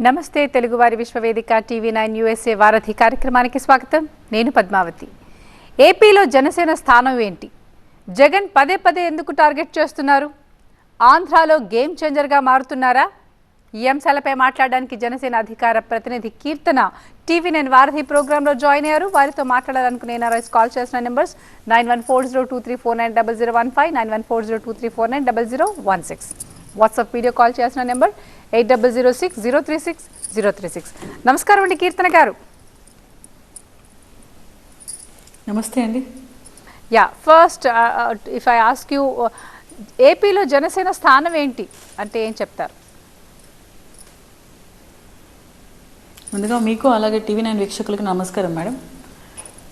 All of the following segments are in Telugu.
నమస్తే తెలుగువారి విశ్వవేదిక టీవీ9 యూఎస్ఏ వారధి కార్యక్రమానికి స్వాగతం. నేను పద్మావతి. ఏపీలో జనసేన స్థానం ఏంటి? జగన్ పదే పదే ఎందుకు టార్గెట్ చేస్తున్నారు? ఆంధ్రాలో గేమ్ చేంజర్గా మారుతున్నారా? ఈ అంశాలపై మాట్లాడడానికి జనసేన అధికార ప్రతినిధి కీర్తన టీవీ9 వారధి ప్రోగ్రాంలో జాయిన్ అయ్యారు. వారితో మాట్లాడాలనుకునే ఎన్ఆర్ఐస్ కాల్ చేసిన నెంబర్స్ 914023490015, 914023490016. వాట్సాప్ వీడియో కాల్ చేసిన నెంబర్ 8006036036. నమస్కారం అండి కీర్తన గారు. నమస్తే అండి. First if I ask you, ఏపీలో జనసేన స్థానం ఏంటి అంటే ఏం చెప్తారు? ముందుగా మీకు అలాగే టీవీ9 వీక్షకులకు నమస్కారం మేడం.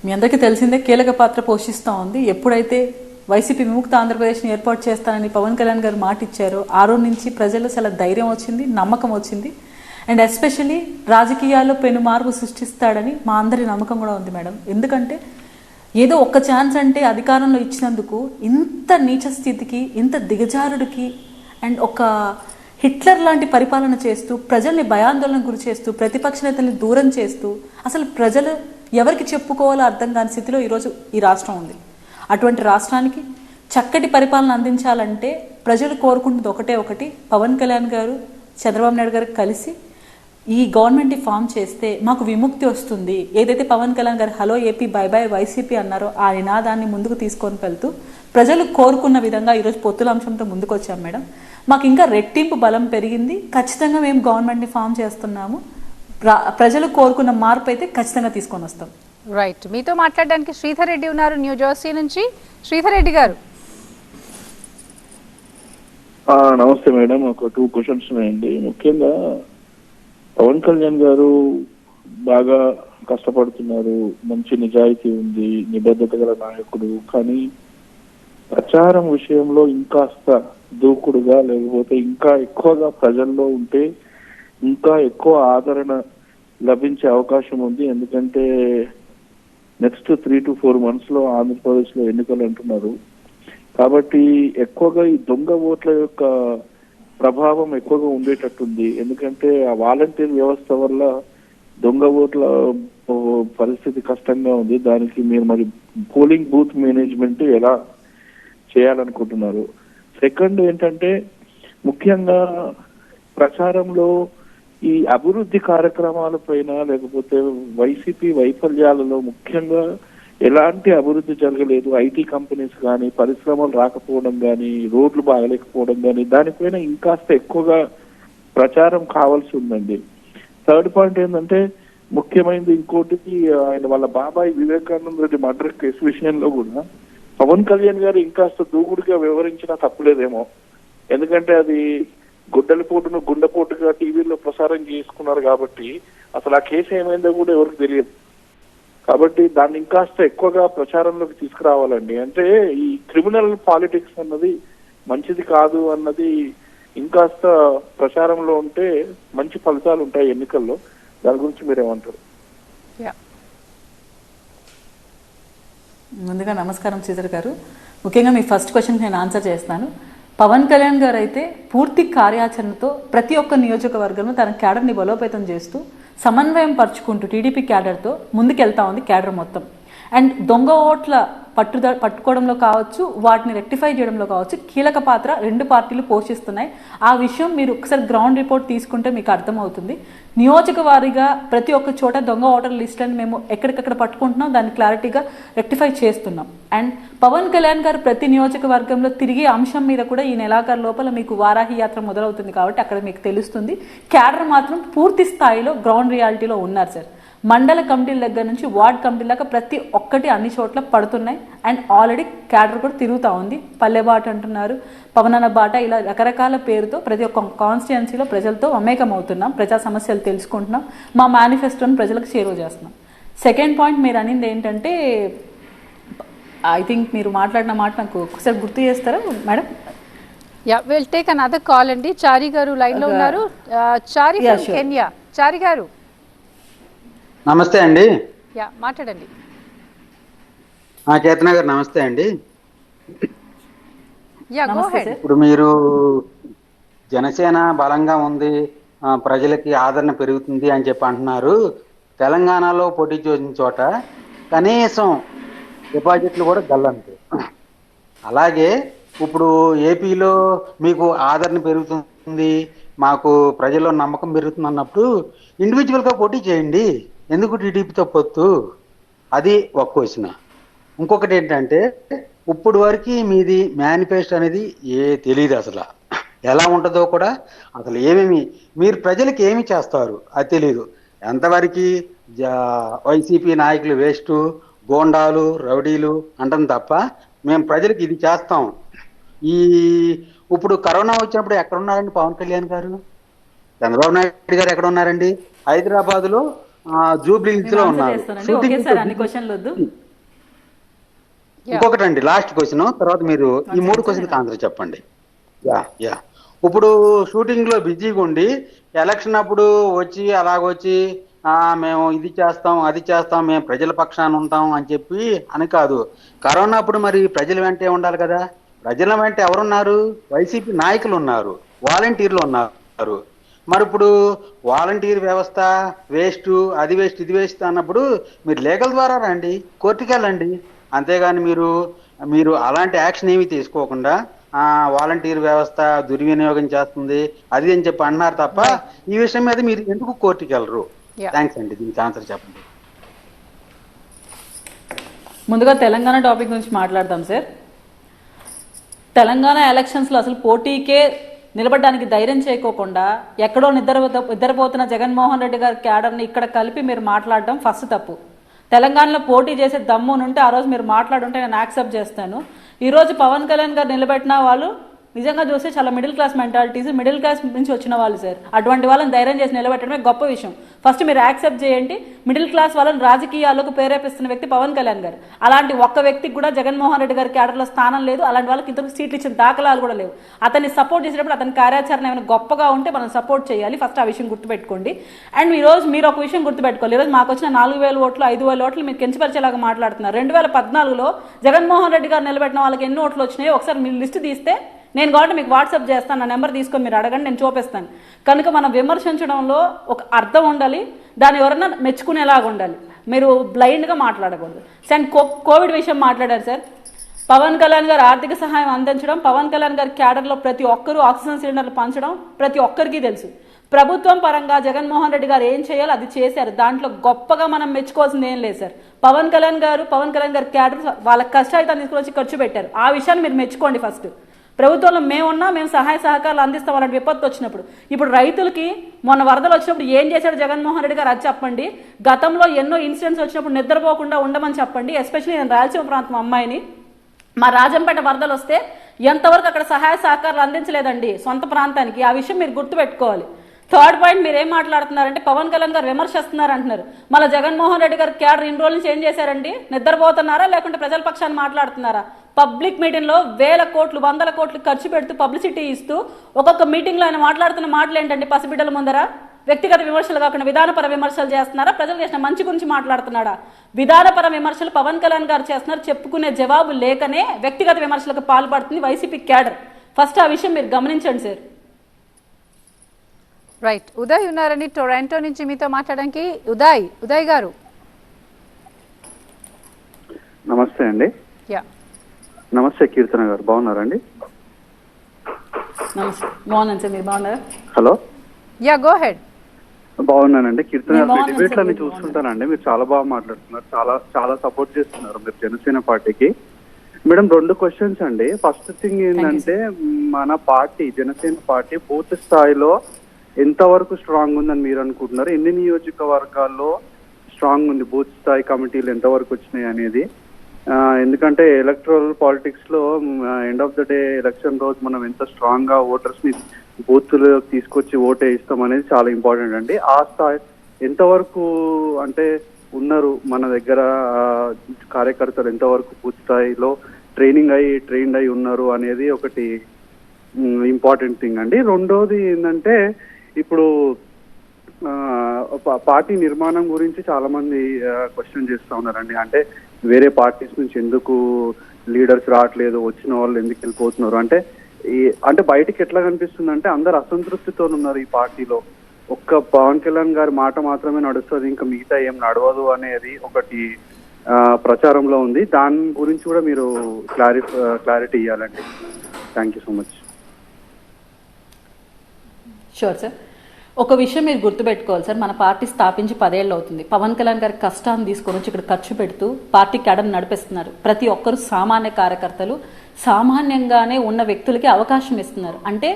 మీ అందరికీ తెలిసిందే కీలక పాత్ర పోషిస్తూ ఉంది. ఎప్పుడైతే వైసీపీ విముక్త ఆంధ్రప్రదేశ్ని ఏర్పాటు చేస్తానని పవన్ కళ్యాణ్ గారు మాట ఇచ్చారో ఆ రోజు నుంచి ప్రజల్లో చాలా ధైర్యం వచ్చింది, నమ్మకం వచ్చింది. అండ్ ఎస్పెషల్లీ రాజకీయాల్లో పెను మార్పు సృష్టిస్తాడని మా అందరి నమ్మకం కూడా ఉంది మేడం. ఎందుకంటే ఏదో ఒక్క ఛాన్స్ అంటే అధికారంలో ఇచ్చినందుకు ఇంత నీచ స్థితికి, ఇంత దిగజారుడికి అండ్ ఒక హిట్లర్ లాంటి పరిపాలన చేస్తూ ప్రజల్ని భయాందోళనకు గురి చేస్తూ ప్రతిపక్ష నేతల్ని దూరం చేస్తూ అసలు ప్రజలు ఎవరికి చెప్పుకోవాలో అర్థం కాని స్థితిలో ఈరోజు ఈ రాష్ట్రం ఉంది. అటువంటి రాష్ట్రానికి చక్కటి పరిపాలన అందించాలంటే ప్రజలు కోరుకుంటుంది ఒకటి, పవన్ కళ్యాణ్ గారు చంద్రబాబు నాయుడు గారు కలిసి ఈ గవర్నమెంట్ని ఫామ్ చేస్తే మాకు విముక్తి వస్తుంది. ఏదైతే పవన్ కళ్యాణ్ గారు hello AP by by YCP అన్నారో ఆ నినాదాన్ని ముందుకు తీసుకొని వెళ్తూ ప్రజలు కోరుకున్న విధంగా ఈరోజు పొత్తుల అంశంతో ముందుకు వచ్చాం మేడం. మాకు ఇంకా రెట్టింపు బలం పెరిగింది. ఖచ్చితంగా మేము గవర్నమెంట్ని ఫామ్ చేస్తున్నాము. ప్రజలు కోరుకున్న మార్పు అయితే ఖచ్చితంగా తీసుకొని వస్తాం. రైట్, మీతో మాట్లాడడానికి శ్రీధర్ రెడ్డి ఉన్నారు న్యూ జెర్సీ నుంచి. శ్రీధర్ రెడ్డి గారు. నమస్తే మేడం. ఒక 2 క్వశ్చన్స్ ఉన్నాయండి. ముఖ్యంగా పవన్ కళ్యాణ్ గారు బాగా కష్టపడుతున్నారు, మంచి నిజాయితీ ఉంది, నిబద్ధత గల నాయకుడు. కానీ ప్రచారం విషయంలో ఇంకాస్త దూకుడుగా లేకపోతే ఇంకా ఎక్కువగా ప్రజల్లో ఉంటే ఇంకా ఎక్కువ ఆదరణ లభించే అవకాశం ఉంది. ఎందుకంటే నెక్స్ట్ 3 to 4 months లో ఆంధ్రప్రదేశ్ లో ఎన్నికలు అంటున్నారు. కాబట్టి ఎక్కువగా ఈ దొంగ ఓట్ల యొక్క ప్రభావం ఎక్కువగా ఉండేటట్టుంది. ఎందుకంటే ఆ వాలంటీర్ వ్యవస్థ వల్ల దొంగ ఓట్ల పరిస్థితి కష్టంగా ఉంది. దానికి మీరు మరి పోలింగ్ బూత్ మేనేజ్మెంట్ ఎలా చేయాలనుకుంటున్నారు? సెకండ్ ఏంటంటే ముఖ్యంగా ప్రచారంలో ఈ అభివృద్ధి కార్యక్రమాల పైన లేకపోతే వైసీపీ వైఫల్యాలలో ముఖ్యంగా ఎలాంటి అభివృద్ధి జరగలేదు. ఐటీ కంపెనీస్ కానీ, పరిశ్రమలు రాకపోవడం కానీ, రోడ్లు బాగలేకపోవడం కానీ, దానిపైన ఇంకాస్త ఎక్కువగా ప్రచారం కావాల్సి ఉందండి. థర్డ్ పాయింట్ ఏంటంటే ముఖ్యమైనది ఇంకోటి, ఆయన వాళ్ళ బాబాయ్ వివేకానంద రెడ్డి మర్డర్ కేసు విషయంలో కూడా పవన్ కళ్యాణ్ గారు ఇంకాస్త దూకుడుగా వివరించినా తప్పులేదేమో. ఎందుకంటే అది గుడ్డలిపోటును గుండెపోటుగా టీవీలో ప్రసారం చేసుకున్నారు కాబట్టి అసలు ఆ కేసు ఏమైందో కూడా ఎవరికి తెలియదు. కాబట్టి దాన్ని ఇంకాస్త ఎక్కువగా ప్రచారంలోకి తీసుకురావాలండి. అంటే ఈ క్రిమినల్ పాలిటిక్స్ అన్నది మంచిది కాదు అన్నది ఇంకాస్త ప్రచారంలో ఉంటే మంచి ఫలితాలు ఉంటాయి ఎన్నికల్లో. దాని గురించి మీరేమంటారు? ముందుగా నమస్కారం శ్రీధర్ గారు. ముఖ్యంగా మీ ఫస్ట్ క్వశ్చన్కి నేను ఆన్సర్ చేస్తాను. పవన్ కళ్యాణ్ గారు అయితే పూర్తి కార్యాచరణతో ప్రతి ఒక్క నియోజకవర్గంలో తన క్యాడర్ని బలోపేతం చేస్తూ సమన్వయం పరుచుకుంటూ టీడీపీ క్యాడర్తో ముందుకెళ్తా ఉంది క్యాడర్ మొత్తం. అండ్ దొంగ ఓట్ల పట్టుకోవడంలో కావచ్చు, వాటిని రెక్టిఫై చేయడంలో కావచ్చు కీలక పాత్ర 2 పార్టీలు పోషిస్తున్నాయి. ఆ విషయం మీరు ఒకసారి గ్రౌండ్ రిపోర్ట్ తీసుకుంటే మీకు అర్థమవుతుంది. నియోజకవారీగా ప్రతి ఒక్క చోట దొంగ ఓటర్ లిస్టులను మేము ఎక్కడికక్కడ పట్టుకుంటున్నాం, దాన్ని క్లారిటీగా రెక్టిఫై చేస్తున్నాం. అండ్ పవన్ కళ్యాణ్ గారు ప్రతి నియోజకవర్గంలో తిరిగే అంశం మీద కూడా ఈ నెలాఖరు లోపల మీకు వారాహి యాత్ర మొదలవుతుంది కాబట్టి అక్కడ మీకు తెలుస్తుంది. క్యాడర్ మాత్రం పూర్తి స్థాయిలో గ్రౌండ్ రియాలిటీలో ఉన్నారు సార్. మండల కమిటీల దగ్గర నుంచి వార్డ్ కమిటీల దాకా ప్రతి ఒక్కటి అన్ని చోట్ల పడుతున్నాయి. అండ్ ఆల్రెడీ క్యాడర్ కూడా తిరుగుతూ ఉంది. పల్లె బాట అంటున్నారు, పవనన బాట, ఇలా రకరకాల పేరుతో ప్రతి ఒక్క కాన్స్టిట్యుయెన్సీలో ప్రజలతో మమేకం అవుతున్నాం, ప్రజా సమస్యలు తెలుసుకుంటున్నాం, మా మేనిఫెస్టోని ప్రజలకు చేరువ చేస్తున్నాం. సెకండ్ పాయింట్ మీరు అనింది ఏంటంటే, ఐ థింక్ మీరు మాట్లాడిన మాట నాకు ఒకసారి గుర్తు చేస్తారా madam? Will take another call అండి. చారి గారు లైన్ లో ఉన్నారు. చారి ఫ్రమ్ కెన్యా. చారి గారు నమస్తే అండి. మాట్లాడండి. కీర్తన గారు నమస్తే అండి. ఇప్పుడు మీరు జనసేన బలంగా ఉంది, ప్రజలకి ఆదరణ పెరుగుతుంది అని చెప్పి అంటున్నారు. తెలంగాణలో పోటీ చేసిన చోట కనీసం డిపాజిట్లు కూడా గల్లంతే. అలాగే ఇప్పుడు ఏపీలో మీకు ఆదరణ పెరుగుతుంది, మాకు ప్రజల్లో నమ్మకం పెరుగుతుంది అన్నప్పుడు ఇండివిజువల్గా పోటీ చేయండి, ఎందుకు టీడీపీతో పొత్తు? అది ఒక క్వశ్చన్. ఇంకొకటి ఏంటంటే, ఇప్పుడు వరకు మీది మేనిఫెస్టో అనేది తెలియదు, అసలు ఎలా ఉంటుందో కూడా అసలు ఏమేమి మీరు ప్రజలకు ఏమి చేస్తారు అది తెలియదు. ఎంతవరకు వైసీపీ నాయకులు వేస్ట్, గోండాలు, రౌడీలు అంటాం తప్ప మేము ప్రజలకు ఇది చేస్తాం. ఇప్పుడు కరోనా వచ్చినప్పుడు ఎక్కడ ఉన్నారండి పవన్ కళ్యాణ్ గారు? చంద్రబాబు నాయుడు గారు ఎక్కడ ఉన్నారండి? హైదరాబాద్ లో జూబ్లీ హిల్స్ లో ఉన్నారు. ఇంకొకటండి లాస్ట్ క్వశ్చన్, తర్వాత మీరు ఈ 3 క్వశ్చన్కి ఆన్సర్ చెప్పండి. యా ఇప్పుడు షూటింగ్ లో బిజీగా ఉండి ఎలక్షన్ అప్పుడు వచ్చి అలాగొచ్చి మేము ఇది చేస్తాం అది చేస్తాం, మేము ప్రజల పక్షాన ఉంటాం అని చెప్పి అని కాదు. కరోనా అప్పుడు మరి ప్రజల వెంటే ఉండాలి కదా. ప్రజల వెంట ఎవరున్నారు? వైసీపీ నాయకులు ఉన్నారు, వాలంటీర్లు ఉన్నారు. మరి ఇప్పుడు వాలంటీర్ వ్యవస్థ వేస్ట్, అది వేస్ట్ ఇది వేస్ట్ అన్నప్పుడు మీరు లీగల్ ద్వారా రండి, కోర్టుకి వెళ్ళండి. అంతేగాని మీరు అలాంటి యాక్షన్ ఏమీ తీసుకోకుండా వాలంటీర్ వ్యవస్థ దుర్వినియోగం చేస్తుంది అది అని చెప్పి అన్నారు తప్ప ఈ విషయం మీద మీరు ఎందుకు కోర్టుకి వెళ్ళరు? థ్యాంక్స్ అండి, దీనికి ఆన్సర్ చెప్పండి. ముందుగా తెలంగాణ టాపిక్ గురించి మాట్లాడదాం సార్. తెలంగాణ ఎలక్షన్స్లో అసలు పోటీకే నిలబడడానికి ధైర్యం చేయకోకుండా ఎక్కడో నిద్రపోతున్న జగన్మోహన్ రెడ్డి గారి క్యాడర్ని ఇక్కడ కలిపి మీరు మాట్లాడడం ఫస్ట్ తప్పు. తెలంగాణలో పోటీ చేసే దమ్మునుంటే ఆ రోజు మీరు మాట్లాడుంటే నేను యాక్సెప్ట్ చేస్తాను. ఈరోజు పవన్ కళ్యాణ్ గారు నిలబెట్టిన వాళ్ళు నిజంగా చూస్తే చాలా middle class mentalities, middle class నుంచి వచ్చిన వాళ్ళు సార్. అటువంటి వాళ్ళని ధైర్యం చేసి నిలబెట్టడమే గొప్ప విషయం. ఫస్ట్ మీరు యాక్సెప్ట్ చేయండి. మిడిల్ క్లాస్ వాళ్ళని రాజకీయాలకు ప్రేరేపిస్తున్న వ్యక్తి పవన్ కళ్యాణ్ గారు. అలాంటి ఒక్క వ్యక్తికి కూడా జగన్మోహన్ రెడ్డి గారి క్యాడర్లో స్థానం లేదు. అలాంటి వాళ్ళకి ఇద్దరు సీట్లు ఇచ్చిన దాఖలాలు కూడా లేవు. అతన్ని సపోర్ట్ చేసేటప్పుడు అతని కార్యాచరణ ఏమైనా గొప్పగా ఉంటే మనం సపోర్ట్ చేయాలి. ఫస్ట్ ఆ విషయం గుర్తుపెట్టుకోండి. అండ్ ఈరోజు మీరు ఒక విషయం గుర్తుపెట్టుకోవాలి. ఈరోజు మాకు వచ్చిన 4,000 ఓట్లు 5,000 ఓట్లు మీరు కించపరిచేలాగా మాట్లాడుతున్నారు. 2014లో జగన్మోహన్ రెడ్డి గారు నిలబెట్టిన వాళ్ళకి ఎన్ని ఓట్లు వచ్చినాయో ఒకసారి మీరు లిస్ట్ తీస్తే నేను కాబట్టి మీకు వాట్సాప్ చేస్తాను, నా నెంబర్ తీసుకొని మీరు అడగండి, నేను చూపిస్తాను. కనుక మనం విమర్శించడంలో ఒక అర్థం ఉండాలి, దాన్ని ఎవరన్నా మెచ్చుకునేలాగా ఉండాలి. మీరు బ్లైండ్గా మాట్లాడకూడదు. అండ్ కోవిడ్ విషయం మాట్లాడారు సార్. పవన్ కళ్యాణ్ గారు ఆర్థిక సహాయం అందించడం, పవన్ కళ్యాణ్ గారి క్యాడర్లో ప్రతి ఒక్కరూ ఆక్సిజన్ సిలిండర్లు పంచడం ప్రతి ఒక్కరికి తెలుసు. ప్రభుత్వం పరంగా జగన్మోహన్ రెడ్డి గారు ఏం చేయాలో అది చేశారు. దాంట్లో గొప్పగా మనం మెచ్చుకోవాల్సింది ఏం లేదు సార్. పవన్ కళ్యాణ్ గారి క్యాడర్ వాళ్ళ కష్టాయితాన్ని తీసుకొచ్చి ఖర్చు పెట్టారు. ఆ విషయాన్ని మీరు మెచ్చుకోండి ఫస్ట్. ప్రభుత్వంలో మేము సహాయ సహకారాలు అందిస్తాం అలాంటి విపత్తు వచ్చినప్పుడు. ఇప్పుడు రైతులకి మొన్న వరదలు వచ్చినప్పుడు ఏం చేశాడు జగన్మోహన్ రెడ్డి గారు అది చెప్పండి. గతంలో ఎన్నో ఇన్సిడెంట్స్ వచ్చినప్పుడు నిద్రపోకుండా ఉండమని చెప్పండి. ఎస్పెషల్లీ నేను రాయలసీమ ప్రాంతం అమ్మాయిని. మా రాజంపేట వరదలు వస్తే ఎంతవరకు అక్కడ సహాయ సహకారాలు అందించలేదండి సొంత ప్రాంతానికి. ఆ విషయం మీరు గుర్తుపెట్టుకోవాలి. థర్డ్ పాయింట్, మీరు ఏం మాట్లాడుతున్నారంటే పవన్ కళ్యాణ్ గారు విమర్శిస్తున్నారు అంటున్నారు. మళ్ళీ జగన్మోహన్ రెడ్డి గారు క్యాడర్ ఇన్ని రోజుల నుంచి ఏం చేశారండి? నిద్రపోతున్నారా లేకుంటే ప్రజల పక్షాన్ని మాట్లాడుతున్నారా? పబ్లిక్ మీటింగ్లో 1,000 కోట్లు 100 కోట్లు ఖర్చు పెడుతూ పబ్లిసిటీ ఇస్తూ ఒక్కొక్క మీటింగ్లో ఆయన మాట్లాడుతున్న మాటలు ఏంటంటే పసిబిడ్డల ముందర వ్యక్తిగత విమర్శలు కాకుండా విధానపర విమర్శలు చేస్తున్నారా? ప్రజలు చేసిన మంచి గురించి మాట్లాడుతున్నాడా? విధానపర విమర్శలు పవన్ కళ్యాణ్ గారు చేస్తున్నారు. చెప్పుకునే జవాబు లేకనే వ్యక్తిగత విమర్శలకు పాల్పడుతుంది వైసీపీ క్యాడర్. ఫస్ట్ ఆ విషయం మీరు గమనించండి సార్. రైట్, ఉదయ్ ఉన్నారని టొరాంటో నుంచి మీతో మాట్లాడడానికి. ఉదయ్ గారు నమస్తే అండి. నమస్తే కీర్తన గారు, బాగున్నారండి? నమస్తే, బాగున్నాను సార్, మీరు బాగున్నారా? Hello, go head. బాగున్నానండి కీర్తన గారు. డిబేట్లన్నీ చూస్తుంటానండి, మీరు చాలా బాగా మాట్లాడుతున్నారు, చాలా సపోర్ట్ చేస్తున్నారు మీరు జనసేన పార్టీకి. మేడం 2 క్వశ్చన్స్ అండి. ఫస్ట్ థింగ్ ఏంటంటే, మన పార్టీ జనసేన పార్టీ బూత్ స్థాయిలో ఎంతవరకు స్ట్రాంగ్ ఉందని మీరు అనుకుంటున్నారు? ఎన్ని నియోజకవర్గాల్లో స్ట్రాంగ్ ఉంది? బూత్ స్థాయి కమిటీలు ఎంతవరకు వచ్చినాయి అనేది. ఎందుకంటే ఎలక్ట్రల్ పాలిటిక్స్ లో end of the day election రోజు మనం ఎంత స్ట్రాంగ్ గా ఓటర్స్ ని బూత్ లో తీసుకొచ్చి ఓటే ఇస్తాం అనేది చాలా ఇంపార్టెంట్ అండి. ఆ స్థాయి ఎంతవరకు అంటే ఉన్నారు మన దగ్గర కార్యకర్తలు, ఎంతవరకు బూత్ స్థాయిలో ట్రైన్డ్ అయి ఉన్నారు అనేది ఒకటి ఇంపార్టెంట్ థింగ్ అండి. రెండోది ఏంటంటే, ఇప్పుడు పార్టీ నిర్మాణం గురించి చాలా మంది క్వశ్చన్ చేస్తూ ఉన్నారండి. అంటే వేరే పార్టీస్ నుంచి ఎందుకు లీడర్స్ రావట్లేదు, వచ్చిన వాళ్ళు ఎందుకు వెళ్ళిపోతున్నారు అంటే బయటికి ఎట్లా కనిపిస్తుంది అంటే అందరు అసంతృప్తితో ఉన్నారు ఈ పార్టీలో. ఒక్క పవన్ కళ్యాణ్ గారి మాట మాత్రమే నడుస్తుంది, ఇంకా మిగతా ఏం నడవదు అనేది ఒకటి ప్రచారంలో ఉంది. దాని గురించి కూడా మీరు క్లారిటీ ఇవ్వాలండి. Thank you so much. Sure sir. ఒక విషయం మీరు గుర్తుపెట్టుకోవాలి సార్, మన పార్టీ స్థాపించి 10 ఏళ్ళు అవుతుంది. పవన్ కళ్యాణ్ గారి కష్టాన్ని తీసుకొని వచ్చి ఇక్కడ ఖర్చు పెడుతూ పార్టీ క్యాడర్ నడిపిస్తున్నారు. ప్రతి ఒక్కరు సామాన్య కార్యకర్తలు, సామాన్యంగానే ఉన్న వ్యక్తులకి అవకాశం ఇస్తున్నారు. అంటే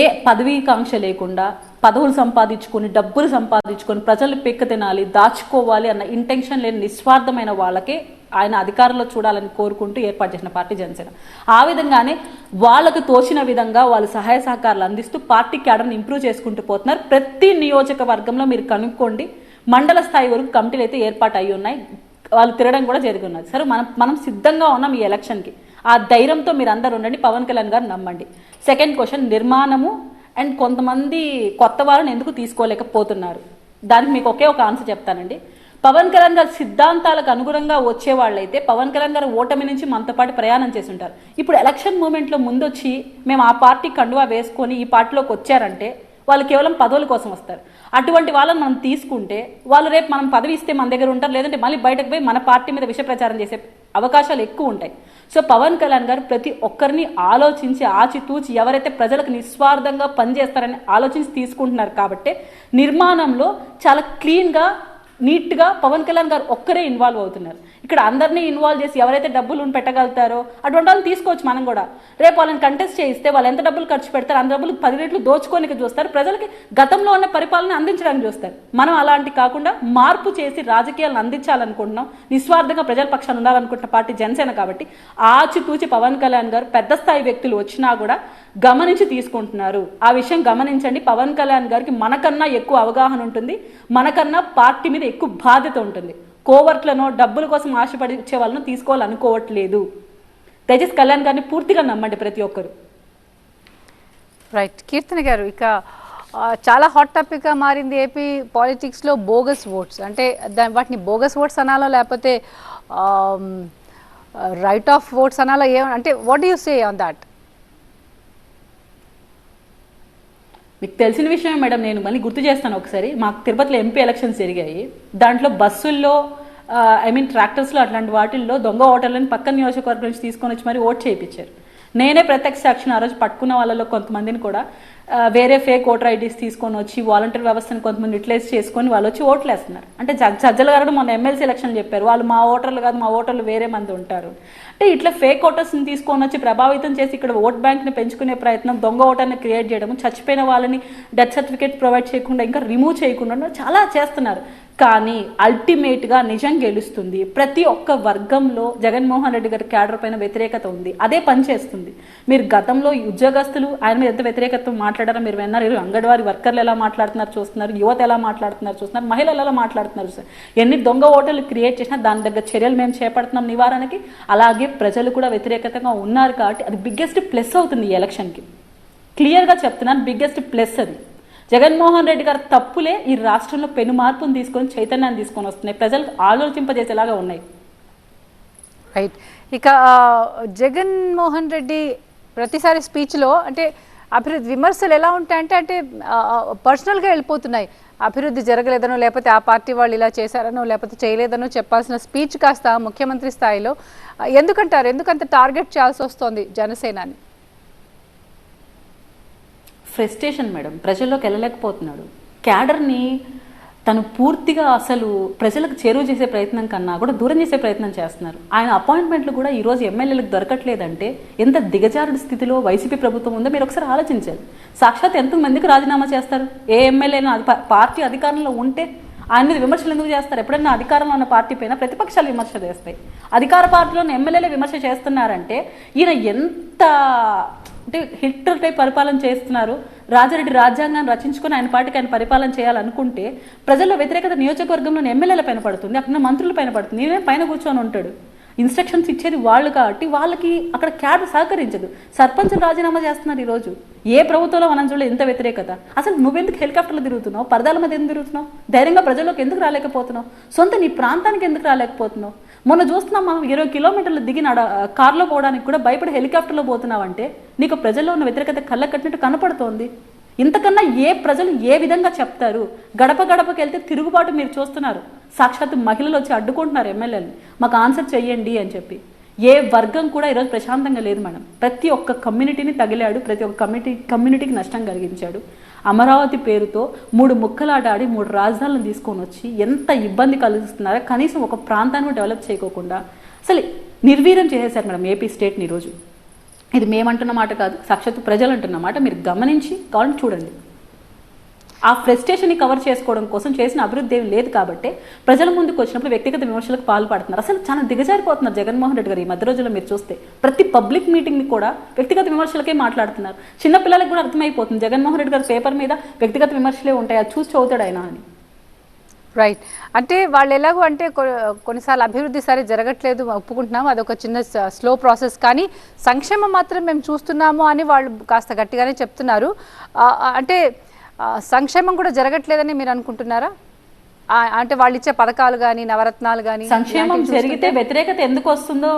ఏ పదవీకాంక్ష లేకుండా పదవులు సంపాదించుకొని, డబ్బులు సంపాదించుకొని, ప్రజలు పెక్క తినాలి, దాచుకోవాలి అన్న ఇంటెన్షన్ లేని నిస్వార్థమైన వాళ్ళకే ఆయన అధికారంలో చూడాలని కోరుకుంటూ ఏర్పాటు చేసిన పార్టీ జనసేన. ఆ విధంగానే వాళ్ళకు తోచిన విధంగా వాళ్ళు సహాయ సహకారాలు అందిస్తూ పార్టీ క్యాడర్ని ఇంప్రూవ్ చేసుకుంటూ పోతున్నారు. ప్రతి నియోజకవర్గంలో మీరు కనుక్కోండి, మండల స్థాయి వరకు కమిటీలు అయితే ఏర్పాటు అయ్యి ఉన్నాయి. వాళ్ళు తిరగడం కూడా జరిగి ఉన్నది. సరే, మనం సిద్ధంగా ఉన్నాం ఈ ఎలక్షన్కి. ఆ ధైర్యంతో మీరు అందరూ ఉండండి, పవన్ కళ్యాణ్ గారు నమ్మండి. సెకండ్ క్వశ్చన్, నిర్మాణము అండ్ కొంతమంది కొత్త వారిని ఎందుకు తీసుకోలేకపోతున్నారు, దానికి మీకు ఒకే ఒక ఆన్సర్ చెప్తానండి. పవన్ కళ్యాణ్ గారి సిద్ధాంతాలకు అనుగుణంగా వచ్చే వాళ్ళైతే పవన్ కళ్యాణ్ గారు ఓటమి నుంచి మనతో పాటు ప్రయాణం చేసి ఉంటారు. ఇప్పుడు ఎలక్షన్ మూమెంట్లో ముందొచ్చి మేము ఆ పార్టీ కండువా వేసుకొని ఈ పార్టీలోకి వచ్చారంటే వాళ్ళు కేవలం పదవుల కోసం వస్తారు. అటువంటి వాళ్ళని మనం తీసుకుంటే వాళ్ళు రేపు మనం పదవి ఇస్తే మన దగ్గర ఉంటారు, లేదంటే మళ్ళీ బయటకు పోయి మన పార్టీ మీద విష ప్రచారం చేసే అవకాశాలు ఎక్కువ ఉంటాయి. సో పవన్ కళ్యాణ్ గారు ప్రతి ఒక్కరిని ఆలోచించి ఆచితూచి ఎవరైతే ప్రజలకు నిస్వార్థంగా పనిచేస్తారని ఆలోచించి తీసుకుంటున్నారు. కాబట్టి నిర్మాణంలో చాలా క్లీన్గా, నీట్గా పవన్ కళ్యాణ్ గారు ఒక్కరే ఇన్వాల్వ్ అవుతున్నారు. ఇక్కడ అందరినీ ఇన్వాల్వ్ చేసి ఎవరైతే డబ్బులు పెట్టగలుగుతారో అటువంటి వాళ్ళని తీసుకోవచ్చు. మనం కూడా రేపు వాళ్ళని కంటెస్ట్ చేయిస్తే వాళ్ళు ఎంత డబ్బులు ఖర్చు పెడతారు, అంత డబ్బులు 10 రెట్లు దోచుకోనికి చూస్తారు, ప్రజలకి గతంలో ఉన్న పరిపాలన అందించడానికి చూస్తారు. మనం అలాంటి కాకుండా మార్పు చేసి రాజకీయాలను అందించాలనుకుంటున్నాం, నిస్వార్థంగా ప్రజల పక్షాన్ని ఉండాలనుకుంటున్న పార్టీ జనసేన. కాబట్టి ఆచితూచి పవన్ కళ్యాణ్ గారు పెద్ద స్థాయి వ్యక్తులు వచ్చినా కూడా గమనించి తీసుకుంటున్నారు. ఆ విషయం గమనించండి. పవన్ కళ్యాణ్ గారికి మనకన్నా ఎక్కువ అవగాహన ఉంటుంది, మనకన్నా పార్టీ మీద ఎక్కువ బాధ్యత ఉంటుంది. కోవర్ట్లను డబ్బుల కోసం ఆశపడి ఇచ్చే వాళ్ళను తీసుకోవాలనుకోవట్లేదు. దయచేసి కళ్యాణ్ గారిని పూర్తిగా నమ్మండి ప్రతి ఒక్కరు. రైట్. కీర్తన గారు, ఇక చాలా హాట్ టాపిక్గా మారింది ఏపీ పాలిటిక్స్లో బోగస్ ఓట్స్. అంటే వాటిని బోగస్ ఓట్స్ అనాలో లేకపోతే రైట్ ఆఫ్ ఓట్స్ అనాలో, అంటే what do you say on that? మీకు తెలిసిన విషయమే మేడం, నేను మళ్ళీ గుర్తు చేస్తాను ఒకసారి. మాకు తిరుపతిలో ఎంపీ ఎలక్షన్స్ జరిగాయి. దాంట్లో బస్సుల్లో ట్రాక్టర్స్లో అట్లాంటి వాటిల్లో దొంగ ఓటర్లను పక్క నియోజకవర్గం నుంచి తీసుకొని వచ్చి మరి ఓట్ చేయించారు. నేనే ప్రత్యక్ష సాక్షిని. ఆ రోజు పట్టుకున్న వాళ్ళలో కొంతమందిని కూడా వేరే ఫేక్ ఓటర్ ఐడీస్ తీసుకొని వచ్చి వాలంటీర్ వ్యవస్థను కొంతమంది యూటిలైజ్ చేసుకొని వాళ్ళు వచ్చి ఓట్లు వేస్తున్నారు. అంటే సజ్జల గారు మొన్న ఎమ్మెల్సీ ఎలక్షన్ చెప్పారు, వాళ్ళు మా ఓటర్లు కాదు, మా ఓటర్లు వేరే మంది ఉంటారు. అంటే ఇట్లా ఫేక్ ఓటర్స్ని తీసుకొని వచ్చి ప్రభావితం చేసి ఇక్కడ ఓట్ బ్యాంక్ని పెంచుకునే ప్రయత్నం, దొంగ ఓటర్ని క్రియేట్ చేయడం, చచ్చిపోయిన వాళ్ళని డెత్ సర్టిఫికేట్ ప్రొవైడ్ చేయకుండా ఇంకా రిమూవ్ చేయకుండా చాలా చేస్తున్నారు. కానీ అల్టిమేట్గా నిజం గెలుస్తుంది. ప్రతి ఒక్క వర్గంలో జగన్మోహన్ రెడ్డి గారి క్యాడర్ పైన వ్యతిరేకత ఉంది, అదే పనిచేస్తుంది. మీరు గతంలో ఉద్యోగస్తులు ఆయన మీద ఎంత వ్యతిరేకత మాట్లాడారో మీరు విన్నారు. అంగన్వాడీ వర్కర్లు ఎలా మాట్లాడుతున్నారు చూస్తున్నారు, యువత ఎలా మాట్లాడుతున్నారు చూస్తున్నారు, మహిళలు ఎలా మాట్లాడుతున్నారు చూస్తున్నారు. ఎన్ని దొంగ ఓటర్లు క్రియేట్ చేసినా దాని దగ్గర చర్యలు మేము చేపడుతున్నాం నివారణకి. అలాగే ప్రజలు కూడా వ్యతిరేకతగా ఉన్నారు కాబట్టి అది బిగ్గెస్ట్ ప్లస్ అవుతుంది ఈ ఎలక్షన్కి. క్లియర్గా చెప్తున్నాను, బిగ్గెస్ట్ ప్లస్ అది. జగన్మోహన్ రెడ్డి గారి తప్పులే ఈ రాష్ట్రంలో పెను మార్పును తీసుకొని చైతన్యాన్ని తీసుకొని వస్తున్నాయి, ప్రజలకు ఆలోచింపజేసేలాగా ఉన్నాయి. రైట్. ఇక జగన్మోహన్ రెడ్డి ప్రతిసారి స్పీచ్లో అంటే అభివృద్ధి విమర్శలు ఎలా ఉంటాయంటే అంటే పర్సనల్గా వెళ్ళిపోతున్నాయి. అభివృద్ధి జరగలేదనో, లేకపోతే ఆ పార్టీ వాళ్ళు ఇలా చేశారనో, లేకపోతే చేయలేదనో చెప్పాల్సిన స్పీచ్ కాస్త ముఖ్యమంత్రి స్థాయిలో ఎందుకంటారు, ఎందుకంత టార్గెట్ చేయాల్సి వస్తుంది జనసేనని? ఫ్రస్ట్రేషన్ మేడం, ప్రజల్లోకి వెళ్ళలేకపోతున్నాడు. క్యాడర్ని తను పూర్తిగా అసలు ప్రజలకు చేరువ చేసే ప్రయత్నం కన్నా కూడా దూరం చేసే ప్రయత్నం చేస్తున్నారు. ఆయన అపాయింట్మెంట్లు కూడా ఈరోజు ఎమ్మెల్యేలకు దొరకట్లేదంటే ఎంత దిగజారుడు స్థితిలో వైసీపీ ప్రభుత్వం ఉందో మీరు ఒకసారి ఆలోచించాలి. సాక్షాత్ ఎంతమందికి రాజీనామా చేస్తారు? ఏ ఎమ్మెల్యేనా పార్టీ అధికారంలో ఉంటే ఆయన మీద విమర్శలు ఎందుకు చేస్తారు? ఎప్పుడైనా అధికారంలో ఉన్న పార్టీ పైన ప్రతిపక్షాలు విమర్శ చేస్తాయి. అధికార పార్టీలోని ఎమ్మెల్యేలే విమర్శ చేస్తున్నారంటే ఈయన ఎంత అంటే హిట్లర్ టైప్ పరిపాలన చేస్తున్నారు. రాజారెడ్డి రాజ్యాంగాన్ని రచించుకొని ఆయన పార్టీకి ఆయన పరిపాలన చేయాలనుకుంటే ప్రజల్లో వ్యతిరేకత నియోజకవర్గంలోని ఎమ్మెల్యేల పైన పడుతుంది, అక్కడ మంత్రుల పైన పడుతుంది. నేనే పైన కూర్చొని ఉంటాడు. ఇన్స్ట్రక్షన్స్ ఇచ్చేది వాళ్ళు కాబట్టి వాళ్ళకి అక్కడ క్యాడర్ సహకరించదు. సర్పంచులు రాజీనామా చేస్తున్నారు ఈరోజు. ఏ ప్రభుత్వంలో మనం చూడలేదు ఎంత వ్యతిరేకత. అసలు నువ్వెందుకు హెలికాప్టర్లో తిరుగుతున్నావు, పరదాల మీద ఎందుకు తిరుగుతున్నావు, ధైర్యంగా ప్రజల్లోకి ఎందుకు రాలేకపోతున్నావు, సొంత నీ ప్రాంతానికి ఎందుకు రాలేకపోతున్నావు? మొన్న చూస్తున్నాం మనం 20 కిలోమీటర్లు దిగి కార్లో పోవడానికి కూడా భయపడి హెలికాప్టర్లో పోతున్నావు అంటే నీకు ప్రజల్లో ఉన్న వ్యతిరేకత కళ్ళ కట్టినట్టు కనపడుతోంది. ఇంతకన్నా ఏ ప్రజలు ఏ విధంగా చెప్తారు? గడప గడపకి వెళ్తే తిరుగుబాటు మీరు చూస్తున్నారు. సాక్షాత్తు మహిళలు వచ్చి అడ్డుకుంటున్నారు ఎమ్మెల్యేలని, మాకు ఆన్సర్ చెయ్యండి అని చెప్పి. ఏ వర్గం కూడా ఈరోజు ప్రశాంతంగా లేదు మేడం. ప్రతి ఒక్క కమ్యూనిటీని తగిలాడు, ప్రతి ఒక్క కమ్యూనిటీకి నష్టం కలిగించాడు. అమరావతి పేరుతో 3 ముక్కలాట ఆడి 3 రాజధానులను తీసుకొని వచ్చి ఎంత ఇబ్బంది కలిగిస్తున్నారో, కనీసం ఒక ప్రాంతాన్ని డెవలప్ చేయకోకుండా అసలు నిర్వీర్యం చేసేశారు మేడం ఏపీ స్టేట్ని ఈరోజు. ఇది మేమంటున్న మాట కాదు, సాక్షాత్తు ప్రజలు అంటున్న మాట. మీరు గమనించి కావాలని చూడండి. ఆ ఫ్రస్ట్రేషన్ని కవర్ చేసుకోవడం కోసం చేసిన అభివృద్ధి ఏమి లేదు కాబట్టి ప్రజల ముందుకు వచ్చినప్పుడు వ్యక్తిగత విమర్శలకు పాల్పడుతున్నారు. అసలు చాలా దిగజారిపోతున్నారు జగన్మోహన్ రెడ్డి గారు. ఈ మధ్య రోజుల్లో మీరు చూస్తే ప్రతి పబ్లిక్ మీటింగ్ని కూడా వ్యక్తిగత విమర్శలకే మాట్లాడుతున్నారు. చిన్నపిల్లలకు కూడా అర్థమైపోతుంది జగన్మోహన్ రెడ్డి గారు పేపర్ మీద వ్యక్తిగత విమర్శలే ఉంటాయి, అది చూసి చదువుతాడు ఆయన అని. రైట్. అంటే వాళ్ళు ఎలాగో అంటే కొన్నిసార్లు అభివృద్ధి సరే జరగట్లేదు ఒప్పుకుంటున్నాము, అదొక చిన్న స్లో ప్రాసెస్, కానీ సంక్షేమం మాత్రం మేము చూస్తున్నాము అని వాళ్ళు కాస్త గట్టిగానే చెప్తున్నారు. అంటే సంక్షేమం కూడా జరగట్లేదని మీరు అనుకుంటున్నారా? అంటే వాళ్ళు ఇచ్చే పథకాలు కానీ నవరత్నాలు కానీ సంక్షేమం జరిగితే వ్యతిరేకత ఎందుకు వస్తుందో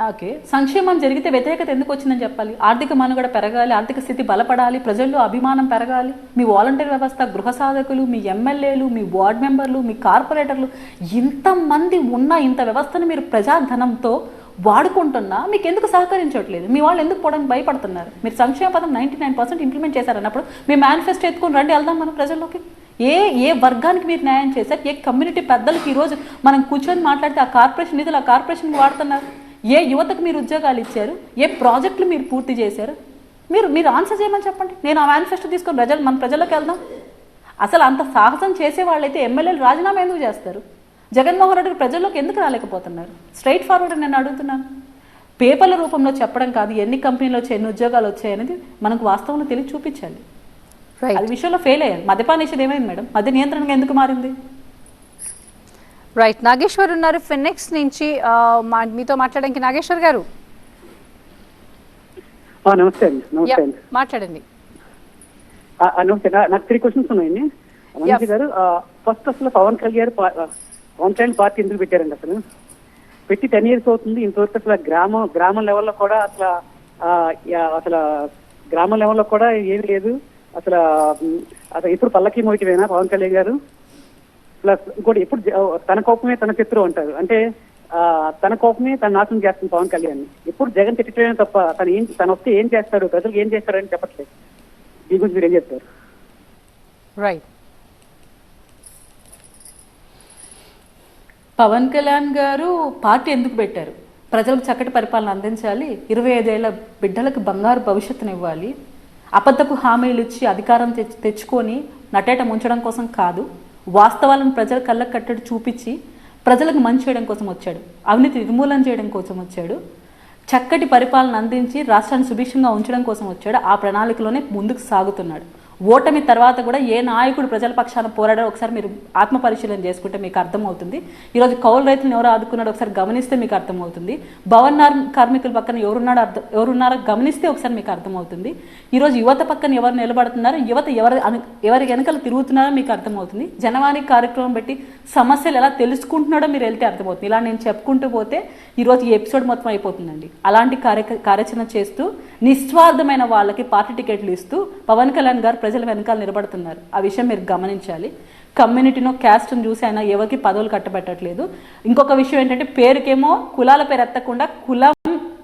ఓకే, సంక్షేమం జరిగితే వ్యతిరేకత ఎందుకు వచ్చిందని చెప్పాలి. ఆర్థిక మనుగడ పెరగాలి, ఆర్థిక స్థితి బలపడాలి, ప్రజల్లో అభిమానం పెరగాలి. మీ వాలంటీర్ వ్యవస్థ, గృహ సాధకులు, మీ ఎమ్మెల్యేలు, మీ వార్డు మెంబర్లు, మీ కార్పొరేటర్లు, ఇంతమంది ఉన్న ఇంత వ్యవస్థను మీరు ప్రజాధనంతో వాడుకుంటున్నా మీకు ఎందుకు సహకరించట్లేదు? మీ వాళ్ళు ఎందుకు పోవడానికి భయపడుతున్నారు? మీరు సంక్షేమ పదం 99% ఇంప్లిమెంట్ చేశారన్నప్పుడు మీ మేనిఫెస్టో ఎత్తుకొని రండి, వెళ్దాం మనం ప్రజల్లోకి. ఏ వర్గానికి మీరు న్యాయం చేశారు? ఏ కమ్యూనిటీ పెద్దలకి ఈరోజు మనం కూర్చొని మాట్లాడితే ఆ కార్పొరేషన్ నిధులు ఆ కార్పొరేషన్కి వాడుతున్నారు? ఏ యువతకు మీరు ఉద్యోగాలు ఇచ్చారు? ఏ ప్రాజెక్టులు మీరు పూర్తి చేశారు? మీరు ఆన్సర్ చేయమని చెప్పండి. నేను ఆ మేనిఫెస్టో తీసుకొని మన ప్రజల్లోకి వెళ్దాం. అసలు అంత సాహసం చేసే వాళ్ళైతే ఎమ్మెల్యేలు రాజీనామా ఎందుకు చేస్తారు? జగన్మోహన్ రెడ్డి ప్రజల్లోకి ఎందుకు రాలేకపోతున్నారు? స్ట్రైట్ ఫార్వర్డ్ నేను అడుగుతున్నాను. పేపర్ల రూపంలో చెప్పడం కాదు, ఎన్ని కంపెనీలు వచ్చాయి, ఎన్ని ఉద్యోగాలు వచ్చాయి అనేది మనకు వాస్తవంలో తెలిసి చూపించాలి. అది విషయంలో ఫెయిల్ అయ్యారు. మద్యపాన నిషేధం ఏమైంది మేడం? మద్య నియంత్రణగా ఎందుకు మారింది? రైట్. నాగేశ్వర్ ఉన్నారు ఫినిక్స్ నుంచి, మీతో మాట్లాడడానికి. నాగేశ్వర్ గారు నమస్తే అండి. నమస్తే అండి, మాట్లాడండి. నమస్తే. నాకు 3 క్వశ్చన్స్ ఉన్నాయండి మనోజ్ గారు. ఫస్ట్ అసలు పవన్ కళ్యాణ్ పార్టీ ఎందుకు పెట్టారండి? అసలు పెట్టి 10 years అవుతుంది. ఇంతవరకు అసలు గ్రామం లెవెల్లో కూడా అసలు గ్రామం లెవెల్లో కూడా ఏమి లేదు. అసలు ఇప్పుడు పల్లకి మోటివేనా పవన్ కళ్యాణ్ గారు? ప్లస్ ఇంకోటి, ఎప్పుడు తన కోపమే తన శత్రువు అంటారు. అంటే తన కోపమే తన నాశనం చేస్తుంది పవన్ కళ్యాణ్. ఎప్పుడు జగన్ తిట్టడమే తప్ప తను వస్తే ఏం చేస్తాడు, ప్రజలకు ఏం చేస్తాడు అని చెప్పట్లేదు. దీని గురించి మీరు ఏం చెప్తారు? రైట్. పవన్ కళ్యాణ్ గారు పార్టీ ఎందుకు పెట్టారు? ప్రజలకు చక్కటి పరిపాలన అందించాలి, 25 ఏళ్ల బిడ్డలకు బంగారు భవిష్యత్తును ఇవ్వాలి, అబద్ధపు హామీలు ఇచ్చి అధికారం తెచ్చుకొని నటేట ముంచడం కోసం కాదు, వాస్తవాలను ప్రజల కళ్ళకు కట్టడి చూపించి ప్రజలకు మంచి చేయడం కోసం వచ్చాడు, అవినీతి నిర్మూలన చేయడం కోసం వచ్చాడు, చక్కటి పరిపాలన అందించి రాష్ట్రాన్ని సుభిక్షంగా ఉంచడం కోసం వచ్చాడు. ఆ ప్రణాళికలోనే ముందుకు సాగుతున్నాడు. ఓటమి తర్వాత కూడా ఏ నాయకుడు ప్రజల పక్షాన పోరాడారో ఒకసారి మీరు ఆత్మ పరిశీలన చేసుకుంటే మీకు అర్థమవుతుంది. ఈరోజు కౌలు రైతులను ఎవరు ఆదుకున్నాడో ఒకసారి గమనిస్తే మీకు అర్థమవుతుంది. భవన్ కార్మికుల పక్కన ఎవరున్నారో గమనిస్తే ఒకసారి మీకు అర్థమవుతుంది. ఈరోజు యువత పక్కన ఎవరు నిలబడుతున్నారో, యువత ఎవరి వెనకాల తిరుగుతున్నారో మీకు అర్థమవుతుంది. జనవాణి కార్యక్రమం పెట్టి సమస్యలు ఎలా తెలుసుకుంటున్నాడో మీరు వెళ్తే అర్థమవుతుంది. ఇలా నేను చెప్పుకుంటూ పోతే ఈరోజు ఈ ఎపిసోడ్ మొత్తం అయిపోతుందండి. అలాంటి కార్యాచరణ చేస్తూ నిస్వార్థమైన వాళ్ళకి పార్టీ టికెట్లు ఇస్తూ పవన్ కళ్యాణ్ గారు ప్రజల వెనకాల నిలబడుతున్నారు. ఆ విషయం మీరు గమనించాలి. కమ్యూనిటీనో క్యాస్ట్ను చూసి ఆయన ఎవరికి పదవులు కట్టబెట్టట్లేదు. ఇంకొక విషయం ఏంటంటే, పేరుకేమో కులాల పేరు ఎత్తకుండా కులం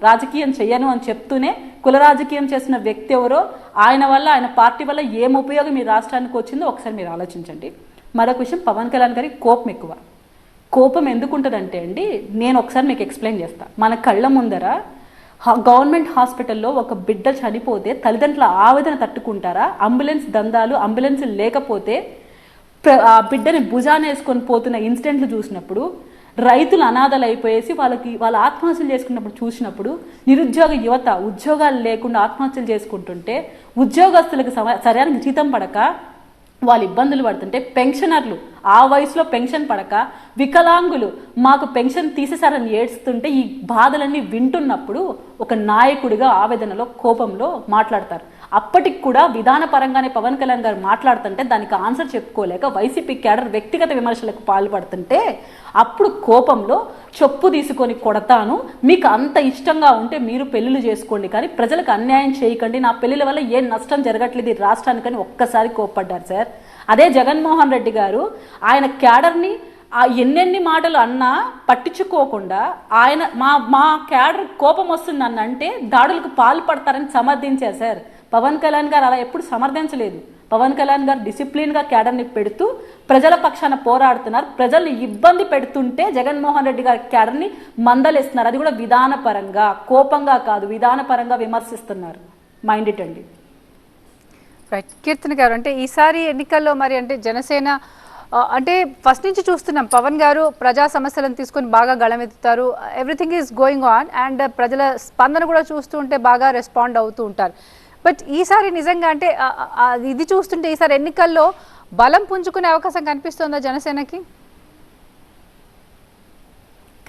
రాజకీయం చెయ్యను అని చెప్తూనే కుల రాజకీయం చేసిన వ్యక్తి ఎవరో, ఆయన వల్ల ఆయన పార్టీ వల్ల ఏం ఉపయోగం ఈ రాష్ట్రానికి వచ్చిందో ఒకసారి మీరు ఆలోచించండి. మరొక విషయం, పవన్ కళ్యాణ్ గారికి కోపం ఎక్కువ. కోపం ఎందుకు ఉంటుందంటే అండి, నేను ఒకసారి మీకు ఎక్స్ప్లెయిన్ చేస్తాను. మన కళ్ళ ముందర గవర్నమెంట్ హాస్పిటల్లో ఒక బిడ్డ చనిపోతే తల్లిదండ్రుల ఆవేదన తట్టుకుంటారా? అంబులెన్స్ లేకపోతే ఆ బిడ్డని భుజాన వేసుకొని పోతున్న ఇన్సిడెంట్లు చూసినప్పుడు, రైతులు అనాథలు అయిపోయేసి వాళ్ళ ఆత్మహత్యలు చేసుకున్నప్పుడు చూసినప్పుడు, నిరుద్యోగ యువత ఉద్యోగాలు లేకుండా ఆత్మహత్యలు చేసుకుంటుంటే, ఉద్యోగస్తులకు సరైన జీతం పడక వాళ్ళు ఇబ్బందులు పడుతుంటే, పెన్షనర్లు ఆ వయసులో పెన్షన్ పడక వికలాంగులు మాకు పెన్షన్ తీసేశారని ఏడుస్తుంటే ఈ బాధలన్నీ వింటున్నప్పుడు ఒక నాయకుడిగా ఆవేదనలో కోపంలో మాట్లాడతారు. అప్పటికి కూడా విధానపరంగానే పవన్ కళ్యాణ్ గారు మాట్లాడుతుంటే దానికి ఆన్సర్ చెప్పుకోలేక వైసీపీ క్యాడర్ వ్యక్తిగత విమర్శలకు పాల్పడుతుంటే అప్పుడు కోపంలో చెప్పు తీసుకొని కొడతాను, మీకు అంత ఇష్టంగా ఉంటే మీరు పెళ్లిళ్ళు చేసుకోండి కానీ ప్రజలకు అన్యాయం చేయకండి, నా పెళ్లిల వల్ల ఏ నష్టం జరగట్లేదు ఈ రాష్ట్రానికని ఒక్కసారి కోప్పడ్డారు సార్. అదే జగన్మోహన్ రెడ్డి గారు ఆయన క్యాడర్ని ఎన్నెన్ని మాటలు అన్నా పట్టించుకోకుండా ఆయన మా క్యాడర్ కోపం వస్తుంది అన్న అంటే దాడులకు పాల్పడతారని సమర్థించారు సార్. పవన్ కళ్యాణ్ గారు అలా ఎప్పుడు సమర్థించలేదు. పవన్ కళ్యాణ్ గారు డిసిప్లిన్గా క్యాడర్ని పెడుతూ ప్రజల పక్షాన పోరాడుతున్నారు. ప్రజల్ని ఇబ్బంది పెడుతుంటే జగన్మోహన్ రెడ్డి గారి క్యాడర్ని మందలిస్తున్నారు. అది కూడా విధానపరంగా, కోపంగా కాదు, విధానపరంగా విమర్శిస్తున్నారు. మైండ్ ఇట్ అండి. రైట్ కీర్తన గారు, అంటే ఈసారి ఎన్నికల్లో మరి అంటే జనసేన అంటే ఫస్ట్ నుంచి చూస్తున్నాం పవన్ గారు ప్రజా సమస్యలను తీసుకొని బాగా గళమెత్తుతారు. Everything is going on and ప్రజల స్పందన కూడా చూస్తూ ఉంటే బాగా రెస్పాండ్ అవుతూ ఉంటారు. బట్ ఈసారి నిజంగా అంటే ఇది చూస్తుంటే ఈసారి ఎన్నికల్లో బలం పుంజుకునే అవకాశం కనిపిస్తుందా జనసేనకి?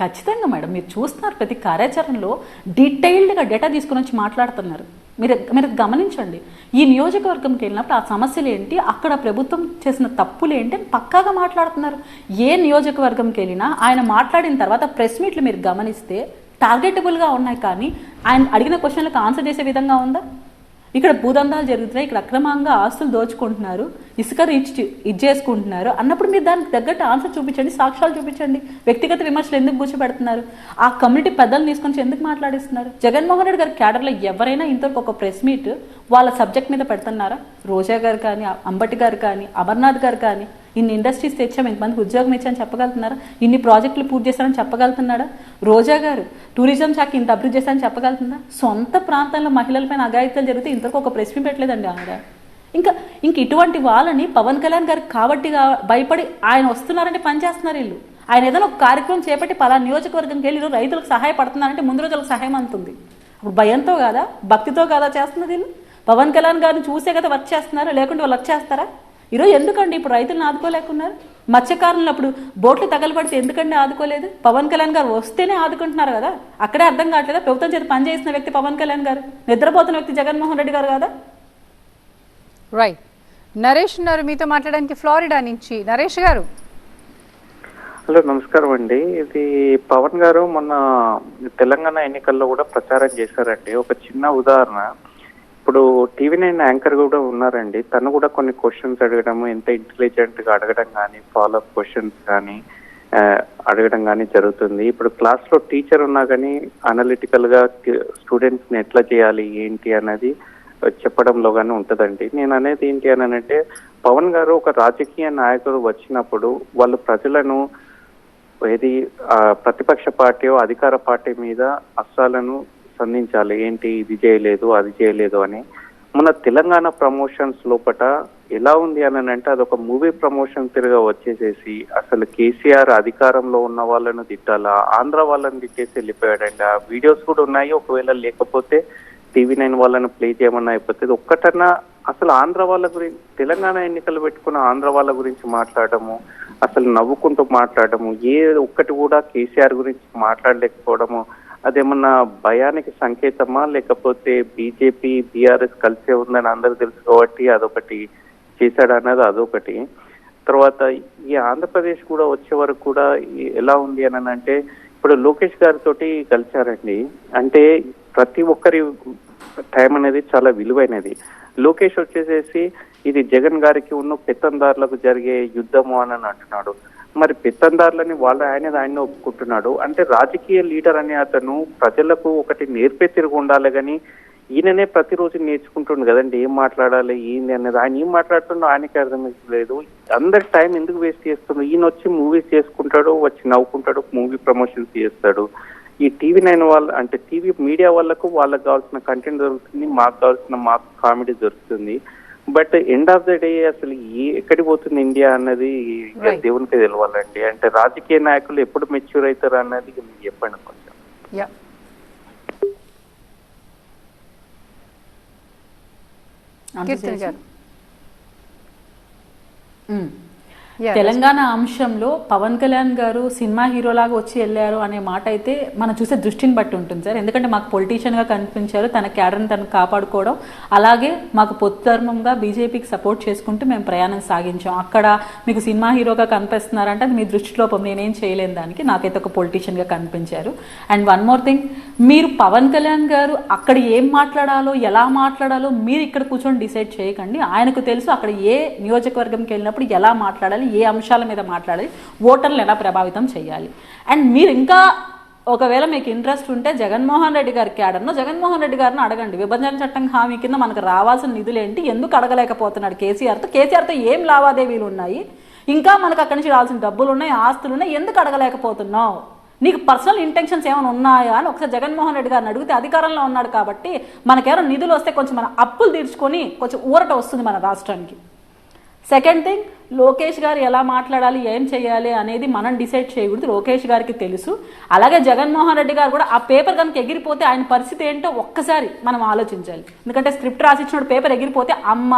ఖచ్చితంగా మేడం, మీరు చూస్తున్నారు ప్రతి కార్యాచరణలో డీటెయిల్డ్గా డేటా తీసుకుని వచ్చి మాట్లాడుతున్నారు. మీరు గమనించండి, ఈ నియోజకవర్గంకి వెళ్ళినప్పుడు ఆ సమస్యలు ఏంటి, అక్కడ ప్రభుత్వం చేసిన తప్పులు ఏంటి అని పక్కాగా మాట్లాడుతున్నారు. ఏ నియోజకవర్గంకి వెళ్ళినా ఆయన మాట్లాడిన తర్వాత ప్రెస్ మీట్లు మీరు గమనిస్తే టార్గెటబుల్గా ఉన్నాయి, కానీ ఆయన అడిగిన క్వశ్చన్లకు ఆన్సర్ చేసే విధంగా ఉందా? ఇక్కడ భూదందాలు జరుగుతున్నాయి, ఇక్కడ అక్రమంగా ఆస్తులు దోచుకుంటున్నారు, ఇసుక ఇది చేసుకుంటున్నారు అన్నప్పుడు మీరు దానికి తగ్గట్టు ఆన్సర్ చూపించండి, సాక్ష్యాలు చూపించండి. వ్యక్తిగత విమర్శలు ఎందుకు కూర్చోబెడుతున్నారు? ఆ కమ్యూనిటీ పెద్దలు తీసుకొని ఎందుకు మాట్లాడిస్తున్నారు? జగన్మోహన్ రెడ్డి గారి క్యాడర్లో ఎవరైనా ఇంతవరకు ఒక ప్రెస్ మీట్ వాళ్ళ సబ్జెక్ట్ మీద పెడుతున్నారా? రోజా గారు కానీ, అంబటి గారు కానీ, అమర్నాథ్ గారు కానీ ఇన్ని ఇండస్ట్రీస్ తెచ్చాము, ఇంతమందికి ఉద్యోగం ఇచ్చామని చెప్పగలుగుతున్నారా? ఇన్ని ప్రాజెక్టులు పూర్తి చేశారని చెప్పగలుగుతున్నాడా? రోజా గారు టూరిజం శాఖ ఇంత అభివృద్ధి చేశారని చెప్పగలుగుతుందా? సొంత ప్రాంతంలో మహిళలపైన అఘాయిత్యాలు జరిగితే ఇంతవరకు ఒక ప్రెస్ మీట్ పెట్టలేదండి ఆవిడ. ఇంక ఇటువంటి వాళ్ళని పవన్ కళ్యాణ్ గారికి కాబట్టి భయపడి ఆయన వస్తున్నారంటే పనిచేస్తున్నారు వీళ్ళు. ఆయన ఏదైనా ఒక కార్యక్రమం చేపట్టి పలానా నియోజకవర్గంకి వెళ్ళి రైతులకు సహాయపడుతున్నారంటే ముందు రోజులకు సహాయం అందుతుంది. అప్పుడు భయంతో కాదా, భక్తితో కాదా చేస్తున్నది వీళ్ళు? పవన్ కళ్యాణ్ గారిని చూసే కదా వర్క్ చేస్తున్నారా, లేకుంటే వాళ్ళు వర్క్ చేస్తారా? ఈరోజు ఎందుకండి ఇప్పుడు రైతులను ఆదుకోలేకున్నారు? మత్స్యకారులను అప్పుడు బోట్లు తగలబడితే ఎందుకండి ఆదుకోలేదు? పవన్ కళ్యాణ్ గారు వస్తేనే ఆదుకుంటున్నారు కదా. అక్కడే అర్థం కావట్లేదా? ప్రభుత్వం చేత పనిచేసిన వ్యక్తి పవన్ కళ్యాణ్ గారు, నిద్రపోతున్న వ్యక్తి జగన్మోహన్ రెడ్డి గారు కదా. రైట్. నరేష్ ఉన్నారు మీతో మాట్లాడడానికి ఫ్లోరిడా నుంచి. నరేష్ గారు. హలో, నమస్కారం అండి. ఇది పవన్ గారు మొన్న తెలంగాణ ఎన్నికల్లో కూడా ప్రచారం చేశారండి. ఒక చిన్న ఉదాహరణ, ఇప్పుడు TV9 యాంకర్ కూడా ఉన్నారండి, తను కూడా కొన్ని క్వశ్చన్స్ అడగడము, ఎంత ఇంటెలిజెంట్గా అడగడం కానీ, ఫాలోఅప్ క్వశ్చన్స్ కానీ అడగడం కానీ జరుగుతుంది. ఇప్పుడు క్లాస్లో టీచర్ ఉన్నా కానీ అనలిటికల్గా స్టూడెంట్స్ని ఎట్లా చేయాలి ఏంటి అన్నది చెప్పడంలో కానీ ఉంటుందండి. నేను అనేది ఏంటి అని అంటే, పవన్ గారు ఒక రాజకీయ నాయకుడు వచ్చినప్పుడు వాళ్ళు ప్రజలను ప్రతిపక్ష పార్టీ అధికార పార్టీ మీద అస్త్రాలను సంధించాలి, ఏంటి ఇది చేయలేదు అది చేయలేదు అని. మన తెలంగాణ ప్రమోషన్స్ లోపల ఎలా ఉంది అని అంటే అదొక మూవీ ప్రమోషన్ తిరిగా వచ్చేసేసి అసలు కేసీఆర్ అధికారంలో ఉన్న వాళ్ళను తిట్టాలా, ఆంధ్ర వాళ్ళని తిట్టేసి వెళ్ళిపోయాడండి. ఆ వీడియోస్ కూడా ఉన్నాయి, ఒకవేళ లేకపోతే TV9 వాళ్ళని ప్లే చేయమన్నా అయిపోతుంది. ఒక్కటన్నా అసలు ఆంధ్ర వాళ్ళ గురించి, తెలంగాణ ఎన్నికలు పెట్టుకున్న ఆంధ్ర వాళ్ళ గురించి మాట్లాడము, అసలు నవ్వుకుంటూ మాట్లాడము, ఏ ఒక్కటి కూడా కేసీఆర్ గురించి మాట్లాడలేకపోవడము, అదేమన్నా భయానికి సంకేతమా లేకపోతే బీజేపీ బీఆర్ఎస్ కలిసే ఉందని అందరూ తెలుసు కాబట్టి అదొకటి చేశాడు అన్నది అదొకటి. తర్వాత ఈ ఆంధ్రప్రదేశ్ కూడా వచ్చే వరకు కూడా ఎలా ఉంది అని అంటే, ఇప్పుడు లోకేష్ గారితో కలిశారండి. అంటే ప్రతి ఒక్కరి టైం అనేది చాలా విలువైనది. లోకేష్ వచ్చేసేసి ఇది జగన్ గారికి ఉన్న పెత్తందారులకు జరిగే యుద్ధము అని అంటున్నాడు. మరి పెత్తందారులని ఆయన ఒప్పుకుంటున్నాడు అంటే రాజకీయ లీడర్ అనే అతను ప్రజలకు ఒకటి నేర్పే తిరిగి ఉండాలి, కానీ ఈయననే ప్రతిరోజు నేర్చుకుంటుండు కదండి ఏం మాట్లాడాలి ఏంది అనేది. ఆయన ఏం మాట్లాడుతుండో ఆయనకి అర్థమవుతలేదు. అందరి టైం ఎందుకు వేస్ట్ చేస్తుండో. ఈయన వచ్చి మూవీస్ చేసుకుంటాడు, వచ్చి నవ్వుకుంటాడు, మూవీ ప్రమోషన్స్ చేస్తాడు. ఈ TV9 వాళ్ళ అంటే టీవీ మీడియా వాళ్ళకు వాళ్ళకి కావాల్సిన కంటెంట్ దొరుకుతుంది, మాకు కావాల్సిన మాకు కామెడీ దొరుకుతుంది. But end of the day అసలు ఎక్కడికి పోతుంది ఇండియా అన్నది దేవునికి తెలవాలండి. అంటే రాజకీయ నాయకులు ఎప్పుడు మెచ్యూర్ అవుతారు అన్నది మీరు చెప్పండి కొంచెం. Yeah, తెలంగాణ అంశంలో పవన్ కళ్యాణ్ గారు సినిమా హీరోలాగా వచ్చి వెళ్ళారు అనే మాట అయితే మనం చూసే దృష్టిని బట్టి ఉంటుంది సార్. ఎందుకంటే మాకు పొలిటీషియన్గా కనిపించారు, తన క్యాడర్ని తను కాపాడుకోవడం, అలాగే మాకు పొత్తుధర్మంగా బీజేపీకి సపోర్ట్ చేసుకుంటూ మేము ప్రయాణం సాగించాం. అక్కడ మీకు సినిమా హీరోగా కనిపిస్తున్నారంటే అది మీ దృష్టిలోపం, నేనేం చేయలేని దానికి. నాకైతే ఒక పొలిటీషియన్గా కనిపించారు. అండ్ వన్ మోర్ థింగ్, మీరు పవన్ కళ్యాణ్ గారు అక్కడ ఏం మాట్లాడాలో ఎలా మాట్లాడాలో మీరు ఇక్కడ కూర్చొని డిసైడ్ చేయకండి. ఆయనకు తెలుసు అక్కడ ఏ నియోజకవర్గంకి వెళ్ళినప్పుడు ఎలా మాట్లాడాలి, ఏ అంశాల మీద మాట్లాడాలి, ఓటర్లు ఎలా ప్రభావితం చేయాలి. అండ్ మీరు ఇంకా ఒకవేళ మీకు ఇంట్రెస్ట్ ఉంటే జగన్మోహన్ రెడ్డి గారి క్యాడర్ను, జగన్మోహన్ రెడ్డి గారిని అడగండి. విభజన చట్టం హామీ కింద మనకు రావాల్సిన నిధులు ఏంటి, ఎందుకు అడగలేకపోతున్నాడు కేసీఆర్తో ఏం లావాదేవీలు ఉన్నాయి, ఇంకా మనకు అక్కడి నుంచి రావాల్సిన డబ్బులు ఉన్నాయి, ఆస్తులు ఉన్నాయి, ఎందుకు అడగలేకపోతున్నావు, నీకు పర్సనల్ ఇంటెన్షన్స్ ఏమైనా ఉన్నాయా అని ఒకసారి జగన్మోహన్ రెడ్డి గారిని అడిగితే, అధికారంలో ఉన్నాడు కాబట్టి మనకేమైనా నిధులు వస్తే కొంచెం మన అప్పులు తీర్చుకొని కొంచెం ఊరట వస్తుంది మన రాష్ట్రానికి. సెకండ్ థింగ్, లోకేష్ గారు ఎలా మాట్లాడాలి, ఏం చేయాలి అనేది మనం డిసైడ్ చేయకూడదు, లోకేష్ గారికి తెలుసు. అలాగే జగన్మోహన్ రెడ్డి గారు కూడా ఆ పేపర్ కనుక ఎగిరిపోతే ఆయన పరిస్థితి ఏంటో ఒక్కసారి మనం ఆలోచించాలి. ఎందుకంటే స్క్రిప్ట్ రాసిచ్చినప్పుడు పేపర్ ఎగిరిపోతే అమ్మ,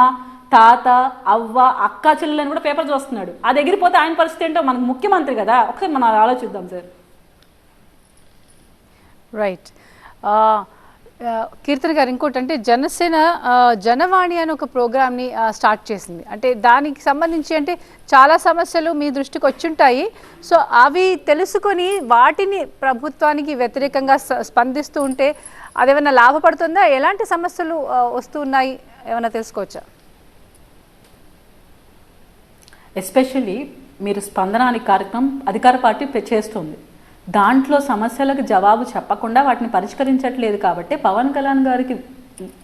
తాత, అవ్వ, అక్క, చెల్లెలని కూడా పేపర్ చూస్తున్నాడు. అది ఎగిరిపోతే ఆయన పరిస్థితి ఏంటో మనకు ముఖ్యమంత్రి కదా, ఒకసారి మనం ఆలోచిద్దాం సార్. రైట్. కీర్తన గారు, ఇంకోటి అంటే జనసేన జనవాణి అని ఒక ప్రోగ్రామ్ని స్టార్ట్ చేసింది. అంటే దానికి సంబంధించి అంటే చాలా సమస్యలు మీ దృష్టికి వచ్చుంటాయి. సో అవి తెలుసుకొని వాటిని ప్రభుత్వానికి వ్యతిరేకంగా స్పందిస్తూ ఉంటే అదేమైనా లాభపడుతుందా, ఎలాంటి సమస్యలు వస్తూ ఉన్నాయి ఏమైనా తెలుసుకోవచ్చా? ఎస్పెషల్లీ మీరు స్పందన అనే కార్యక్రమం అధికార పార్టీ చేస్తుంది. దాంట్లో సమస్యలకు జవాబు చెప్పకుండా వాటిని పరిష్కరించట్లేదు కాబట్టి పవన్ కళ్యాణ్ గారికి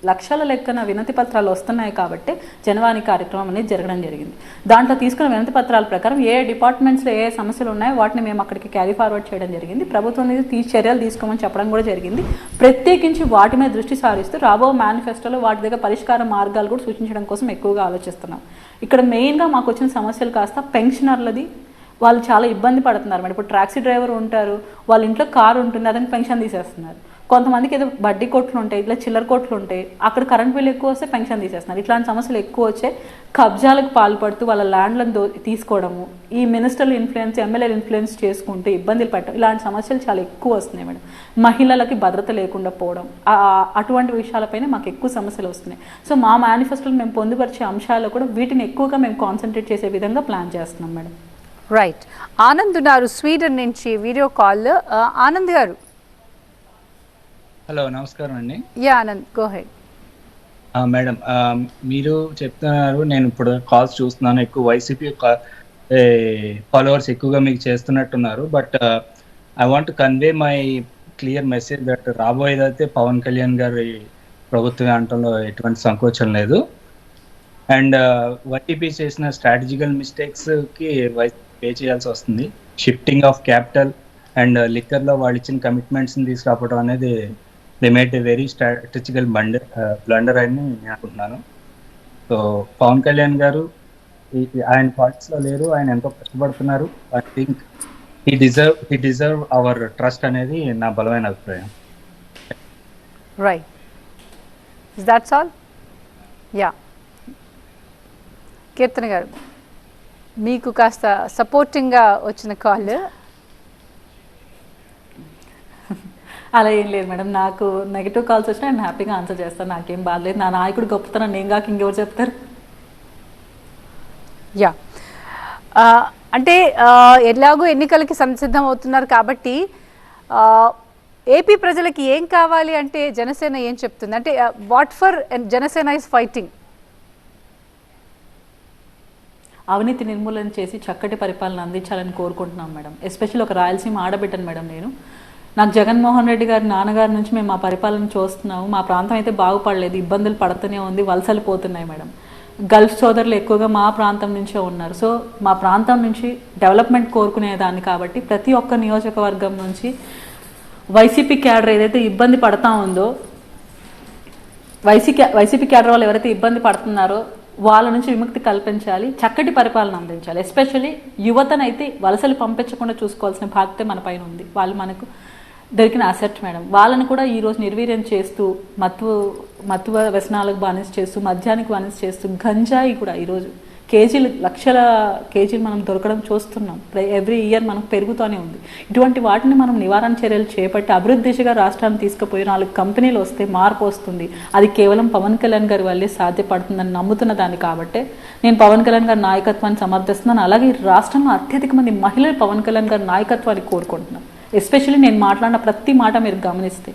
లక్షల లెక్కన వినతి పత్రాలు వస్తున్నాయి కాబట్టి జనవాణి కార్యక్రమం అనేది జరగడం జరిగింది. దాంట్లో తీసుకున్న వినతి పత్రాల ప్రకారం ఏ డిపార్ట్మెంట్స్లో ఏ సమస్యలు ఉన్నాయో వాటిని మేము అక్కడికి క్యారీ ఫార్వర్డ్ చేయడం జరిగింది. ప్రభుత్వం మీద చర్యలు తీసుకోమని చెప్పడం కూడా జరిగింది. ప్రత్యేకించి వాటి మీద దృష్టి సారిస్తూ రాబో మేనిఫెస్టోలో వాటి దగ్గర పరిష్కార మార్గాలు కూడా సూచించడం కోసం ఎక్కువగా ఆలోచిస్తున్నాం. ఇక్కడ మెయిన్గా మాకు వచ్చిన సమస్యలు కాస్త పెన్షనర్లది, వాళ్ళు చాలా ఇబ్బంది పడుతున్నారు మేడం. ఇప్పుడు టాక్సీ డ్రైవర్ ఉంటారు, వాళ్ళ ఇంట్లో కారు ఉంటుంది, అదని పెన్షన్ తీసేస్తున్నారు. కొంతమందికి ఏదో బడ్డీ కొట్లు ఉంటాయి, ఇట్లా చిల్లర కొట్లు ఉంటాయి, అక్కడ కరెంట్ బిల్ ఎక్కువ వస్తే పెన్షన్ తీసేస్తున్నారు. ఇట్లాంటి సమస్యలు ఎక్కువ వచ్చే కబ్జాలకు పాల్పడుతూ వాళ్ళ ల్యాండ్లను తీసుకోవడము, ఈ మినిస్టర్ల ఇన్ఫ్లుయెన్స్, ఎమ్మెల్యేలు ఇన్ఫ్లుయెన్స్ చేసుకుంటూ ఇబ్బందులు పెట్టడం, ఇలాంటి సమస్యలు చాలా ఎక్కువ వస్తున్నాయి మేడం. మహిళలకి భద్రత లేకుండా పోవడం, అటువంటి విషయాలపైన మాకు ఎక్కువ సమస్యలు వస్తున్నాయి. సో మా మేనిఫెస్టోలో మేము పొందుపరిచే అంశాల్లో కూడా వీటిని ఎక్కువగా మేము కాన్సన్ట్రేట్ చేసే విధంగా ప్లాన్ చేస్తున్నాం మేడం. రైట్. ఆనంద్ ఉన్నారు స్వీడన్ నుంచి వీడియో కాల్. ఆనంద్ గారు. హలో, నమస్కారం అండి. Yeah Anand, go head. Madam, మీరు చెప్తున్నారు, నేను ఇప్పుడు కాల్స్ చూస్తున్నాను, ఎక్కువ వైసీపీ ఫాలోవర్స్ ఎక్కువగా మీకు చేస్తున్నట్టున్నారు. But I want convey my clear message that రాబోయేదైతే పవన్ కళ్యాణ్ గారి ప్రభుత్వం అనటంలో ఎటువంటి సంకోచం లేదు. అండ్ వైసీపీ చేసిన స్ట్రాటజికల్ మిస్టేక్స్కి పే చేయాల్సి వస్తుంది. షిఫ్టింగ్ ఆఫ్ క్యాపిటల్ అండ్ లిక్కర్లో వాళ్ళు ఇచ్చిన కమిట్మెంట్స్ని తీసుకురావడం అనేది they made a very strategical blunder అని నేను అనుకుంటున్నాను. సో పవన్ కళ్యాణ్ గారు ఆయన పాలిటిక్స్లో లేరు, ఆయన ఎంతో కష్టపడుతున్నారు. I think he deserve hour trust అనేది నా బలమైన అభిప్రాయం. రైట్. That's all. యా కీర్తన గారు, మీకు కాస్త సపోర్టింగ్గా వచ్చిన కాల్. అలా ఏం లేదు మేడం, నాకు నెగిటివ్ కాల్స్ వచ్చినా నేను హ్యాపీగా ఆన్సర్ చేస్తాను, నాకేం బాధలేదు. నా నాయకుడు గొప్పతనం నేను కాక ఇంకెవరు చెప్తారు? యా అంటే ఎలాగో ఎన్నికలకి సంసిద్ధం అవుతున్నారు కాబట్టి ఏపీ ప్రజలకి ఏం కావాలి అంటే జనసేన ఏం చెప్తుంది అంటే what for Janasena is fighting? అవినీతి నిర్మూలన చేసి చక్కటి పరిపాలన అందించాలని కోరుకుంటున్నాం మేడం. ఎస్పెషల్లీ ఒక రాయలసీమ ఆడబిడ్డను మేడం నేను. నాకు జగన్మోహన్ రెడ్డి గారి నాన్నగారి నుంచి మేము మా పరిపాలన చూస్తున్నాము. మా ప్రాంతం అయితే బాగుపడలేదు, ఇబ్బందులు పడుతూనే ఉంది, వలసలు పోతున్నాయి మేడం. గల్ఫ్ సోదరులు ఎక్కువగా మా ప్రాంతం నుంచే ఉన్నారు. సో మా ప్రాంతం నుంచి డెవలప్మెంట్ కోరుకునేదాన్ని కాబట్టి ప్రతి ఒక్క నియోజకవర్గం నుంచి వైసీపీ క్యాడర్ ఏదైతే ఇబ్బంది పడతా ఉందో, వైసీపీ క్యాడర్ వాళ్ళు ఎవరైతే ఇబ్బంది పడుతున్నారో వాళ్ళ నుంచి విముక్తి కల్పించాలి, చక్కటి పరిపాలన అందించాలి. ఎస్పెషల్లీ యువతనైతే వలసలు పంపించకుండా చూసుకోవాల్సిన బాధ్యత మన పైన ఉంది. వాళ్ళు మనకు దొరికిన అసెట్ మేడం. వాళ్ళని కూడా ఈరోజు నిర్వీర్యం చేస్తూ మత్తు వ్యసనాలకు బానిస చేస్తూ, మద్యానికి బానిస చేస్తూ, గంజాయి కూడా ఈరోజు లక్షల కేజీలు మనం దొరకడం చూస్తున్నాం. ఎవ్రీ ఇయర్ మనకు పెరుగుతూనే ఉంది. ఇటువంటి వాటిని మనం నివారణ చర్యలు చేపట్టి అభివృద్ధి దిశగా రాష్ట్రాన్ని తీసుకుపోయి 4 కంపెనీలు వస్తే మార్పు వస్తుంది. అది కేవలం పవన్ కళ్యాణ్ గారి వల్లే సాధ్యపడుతుందని నమ్ముతున్న దాన్ని కాబట్టి నేను పవన్ కళ్యాణ్ గారి నాయకత్వాన్ని సమర్థిస్తున్నాను. అలాగే ఈ రాష్ట్రంలో అత్యధిక మంది మహిళలు పవన్ కళ్యాణ్ గారి నాయకత్వాన్ని కోరుకుంటున్నాను. ఎస్పెషల్లీ నేను మాట్లాడిన ప్రతి మాట మీరు గమనిస్తే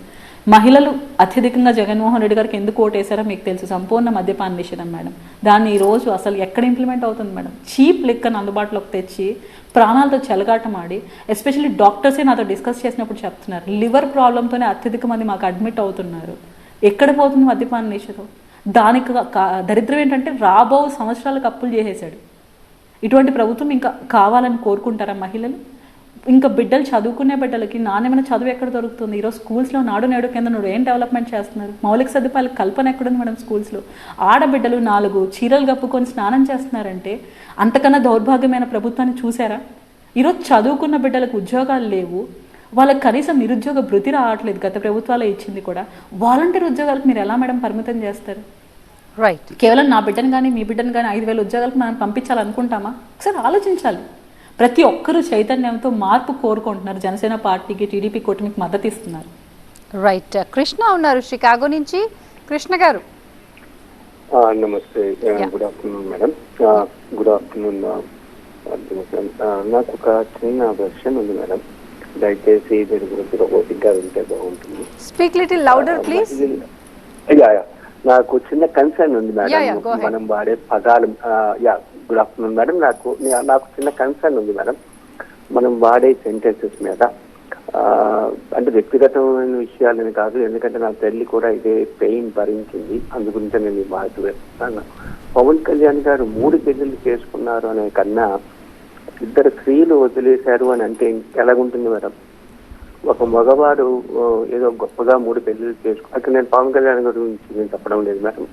మహిళలు అత్యధికంగా జగన్మోహన్ రెడ్డి గారికి ఎందుకు ఓటేశారో మీకు తెలుసు. సంపూర్ణ మద్యపాన నిషేధం మేడం. దాన్ని ఈరోజు అసలు ఎక్కడ ఇంప్లిమెంట్ అవుతుంది మేడం? చీప్ లెక్కను అందుబాటులోకి తెచ్చి ప్రాణాలతో చెలగాటమాడి, ఎస్పెషల్లీ డాక్టర్సే నాతో డిస్కస్ చేసినప్పుడు చెప్తున్నారు, లివర్ ప్రాబ్లంతోనే అత్యధిక మంది మాకు అడ్మిట్ అవుతున్నారు. ఎక్కడ పోతుంది మద్యపాన నిషేధం? దానికి దరిద్రం ఏంటంటే రాబో సంవత్సరాలకు అప్పులు చేసేశాడు. ఇటువంటి ప్రభుత్వం ఇంకా కావాలని కోరుకుంటారా మహిళలు? ఇంకా బిడ్డలు చదువుకునే బిడ్డలకి నాణ్యమైన చదువు ఎక్కడ దొరుకుతుంది? ఈరోజు స్కూల్స్లో నాడు నేడు కింద నువ్వు ఏం డెవలప్మెంట్ చేస్తున్నారు? మౌలిక సదుపాయాల కల్పన ఎక్కడుంది మేడం? స్కూల్స్లో ఆడబిడ్డలు 4 చీరలు కప్పుకొని స్నానం చేస్తున్నారంటే అంతకన్నా దౌర్భాగ్యమైన ప్రభుత్వాన్ని చూసారా? ఈరోజు చదువుకున్న బిడ్డలకు ఉద్యోగాలు లేవు, వాళ్ళకి కనీసం నిరుద్యోగ భృతి రావట్లేదు. గత ప్రభుత్వాలే ఇచ్చింది కూడా. వాలంటీర్ ఉద్యోగాలకు మీరు ఎలా మేడం పరిమితం చేస్తారు? రైట్. కేవలం నా బిడ్డను కానీ మీ బిడ్డను కానీ 5,000 ఉద్యోగాలకు మనం పంపించాలనుకుంటామా? ఒకసారి ఆలోచించాలి. ప్రతి ఒక్కరూ చైతన్యంతో మార్పు కోరుకుంటున్నారు. జనసేన పార్టీకి, టీడీపీ కూటమికి మద్దతు ఇస్తున్నారు. రైట్. కృష్ణ ఉన్నారు షికాగో నుంచి. కృష్ణ గారు. నమస్తే, good afternoon madam. Good afternoon. నాకు ఒక చిన్న క్వశ్చన్ ఉంది మేడం, దయచేసి దీని గురించి ఓపికగా ఉంటే బాగుంటుంది. Speak little louder please. నాకు చిన్న కన్సర్న్ ఉంది మేడం, మనం వాడే పదాలు. Good afternoon madam. నాకు చిన్న కన్సర్న్ ఉంది మేడం, మనం వాడే సెంటెన్సెస్ మీద. అంటే వ్యక్తిగతమైన విషయాలని కాదు, ఎందుకంటే నా తల్లి కూడా ఇదే పెయిన్ భరించింది, అందుగురించి నేను ఈ మాట వేస్తున్నాను. పవన్ కళ్యాణ్ గారు 3 పెళ్లిళ్ళు చేసుకున్నారు అనే కన్నా 2 స్త్రీలు వదిలేశారు అని అంటే ఎలాగుంటుంది మేడం? ఒక మగవాడు ఏదో గొప్పగా 3 పెళ్లిళ్ళు అక్కడ నేను పవన్ కళ్యాణ్ గారి గురించి నేను చెప్పడం లేదు మేడం.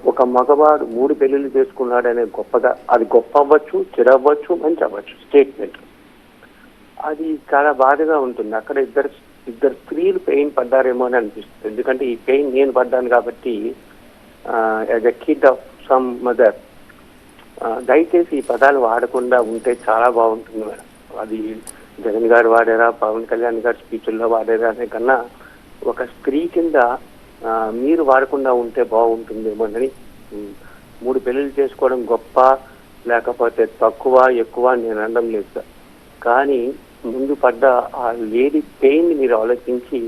ఒక మగవాడు 3 పెళ్లిళ్ళు చేసుకున్నాడనే గొప్పగా, అది గొప్ప అవ్వచ్చు, చెడు అవ్వచ్చు, మంచి అవ్వచ్చు స్టేట్మెంట్. అది చాలా బాధగా ఉంటుంది. అక్కడ ఇద్దరు స్త్రీలు పెయిన్ పడ్డారేమో అని అనిపిస్తుంది. ఎందుకంటే ఈ పెయిన్ నేను పడ్డాను కాబట్టి, as a kid of some mother. దయచేసి ఈ పదాలు వాడకుండా ఉంటే చాలా బాగుంటుంది మేడం. అది జగన్ గారు వాడారా, పవన్ కళ్యాణ్ గారు స్పీచ్ల్లో వాడారా అనే కన్నా ఒక స్త్రీ కింద మీరు వాడకుండా ఉంటే బాగుంటుందేమోనని. 3 పెళ్లిళ్ళు చేసుకోవడం గొప్ప లేకపోతే తక్కువ ఎక్కువ నేను అనడం లేదు సార్, కానీ ముందు పడ్డ ఆ లేడీ పెయిన్ మీరు ఆలోచించి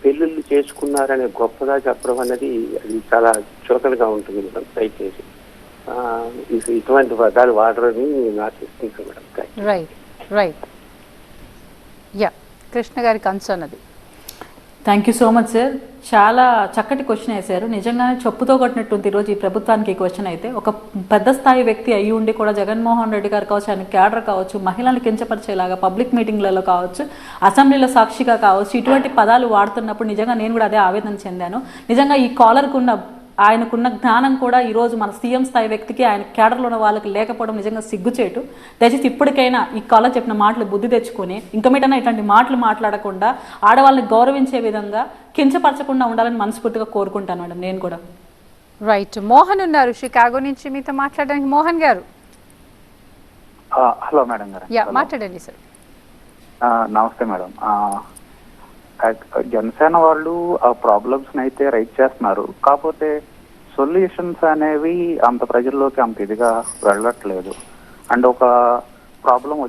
పెళ్లిళ్ళు చేసుకున్నారనే గొప్పగా చెప్పడం అన్నది అది చాలా చులకనగా ఉంటుంది మేడం. దయచేసి ఇటువంటి పదాలు వాడరని నేను ఆశిస్తున్నాను madam. Right right. Yeah, Krishna గారి కన్సర్న్ అది. Thank you so much sir. చాలా చక్కటి క్వశ్చన్ వేశారు. నిజంగానే చెప్పుతో కొట్టినట్టుంది ఈరోజు ఈ ప్రభుత్వానికి ఈ క్వశ్చన్. అయితే ఒక పెద్ద స్థాయి వ్యక్తి అయ్యి ఉండి కూడా జగన్మోహన్ రెడ్డి గారు కావచ్చు, ఆయన క్యాడర్ కావచ్చు, మహిళలను కించపరిచేలాగా పబ్లిక్ మీటింగ్లలో కావచ్చు, అసెంబ్లీలో సాక్షిగా కావచ్చు, ఇటువంటి పదాలు వాడుతున్నప్పుడు నిజంగా నేను కూడా అదే ఆవేదన చెందాను. నిజంగా ఈ కాలర్కున్న ఆయనకున్న జ్ఞానం కూడా ఈరోజు మన సీఎం స్థాయి వ్యక్తికి, ఆయన క్యాడర్లో ఉన్న వాళ్ళకి లేకపోవడం నిజంగా సిగ్గుచేటు. దయచేసి ఇప్పటికైనా ఈ కాలర్ చెప్పిన మాటలు బుద్ధి తెచ్చుకొని ఇంకా మీటైనా ఇట్లాంటి మాటలు మాట్లాడకుండా ఆడవాళ్ళని గౌరవించే విధంగా కించపరచకుండా ఉండాలని మనస్ఫూర్తిగా కోరుకుంటాను మేడం నేను కూడా. రైట్. మోహన్ ఉన్నారు షికాగో నుంచి, మీతో మాట్లాడడానికి. మోహన్ గారు. హలో మేడం గారు. యా, మాట్లాడండి సార్. నమస్తే మేడం. జనసేన వాళ్ళు ఆ ప్రాబ్లమ్స్ అయితే రైట్ చేస్తున్నారు, కాకపోతే సొల్యూషన్స్ అనేవి అంత ప్రజల్లోకి అంత ఇదిగా వెళ్ళట్లేదు. అండ్ ఒక ప్రాబ్లం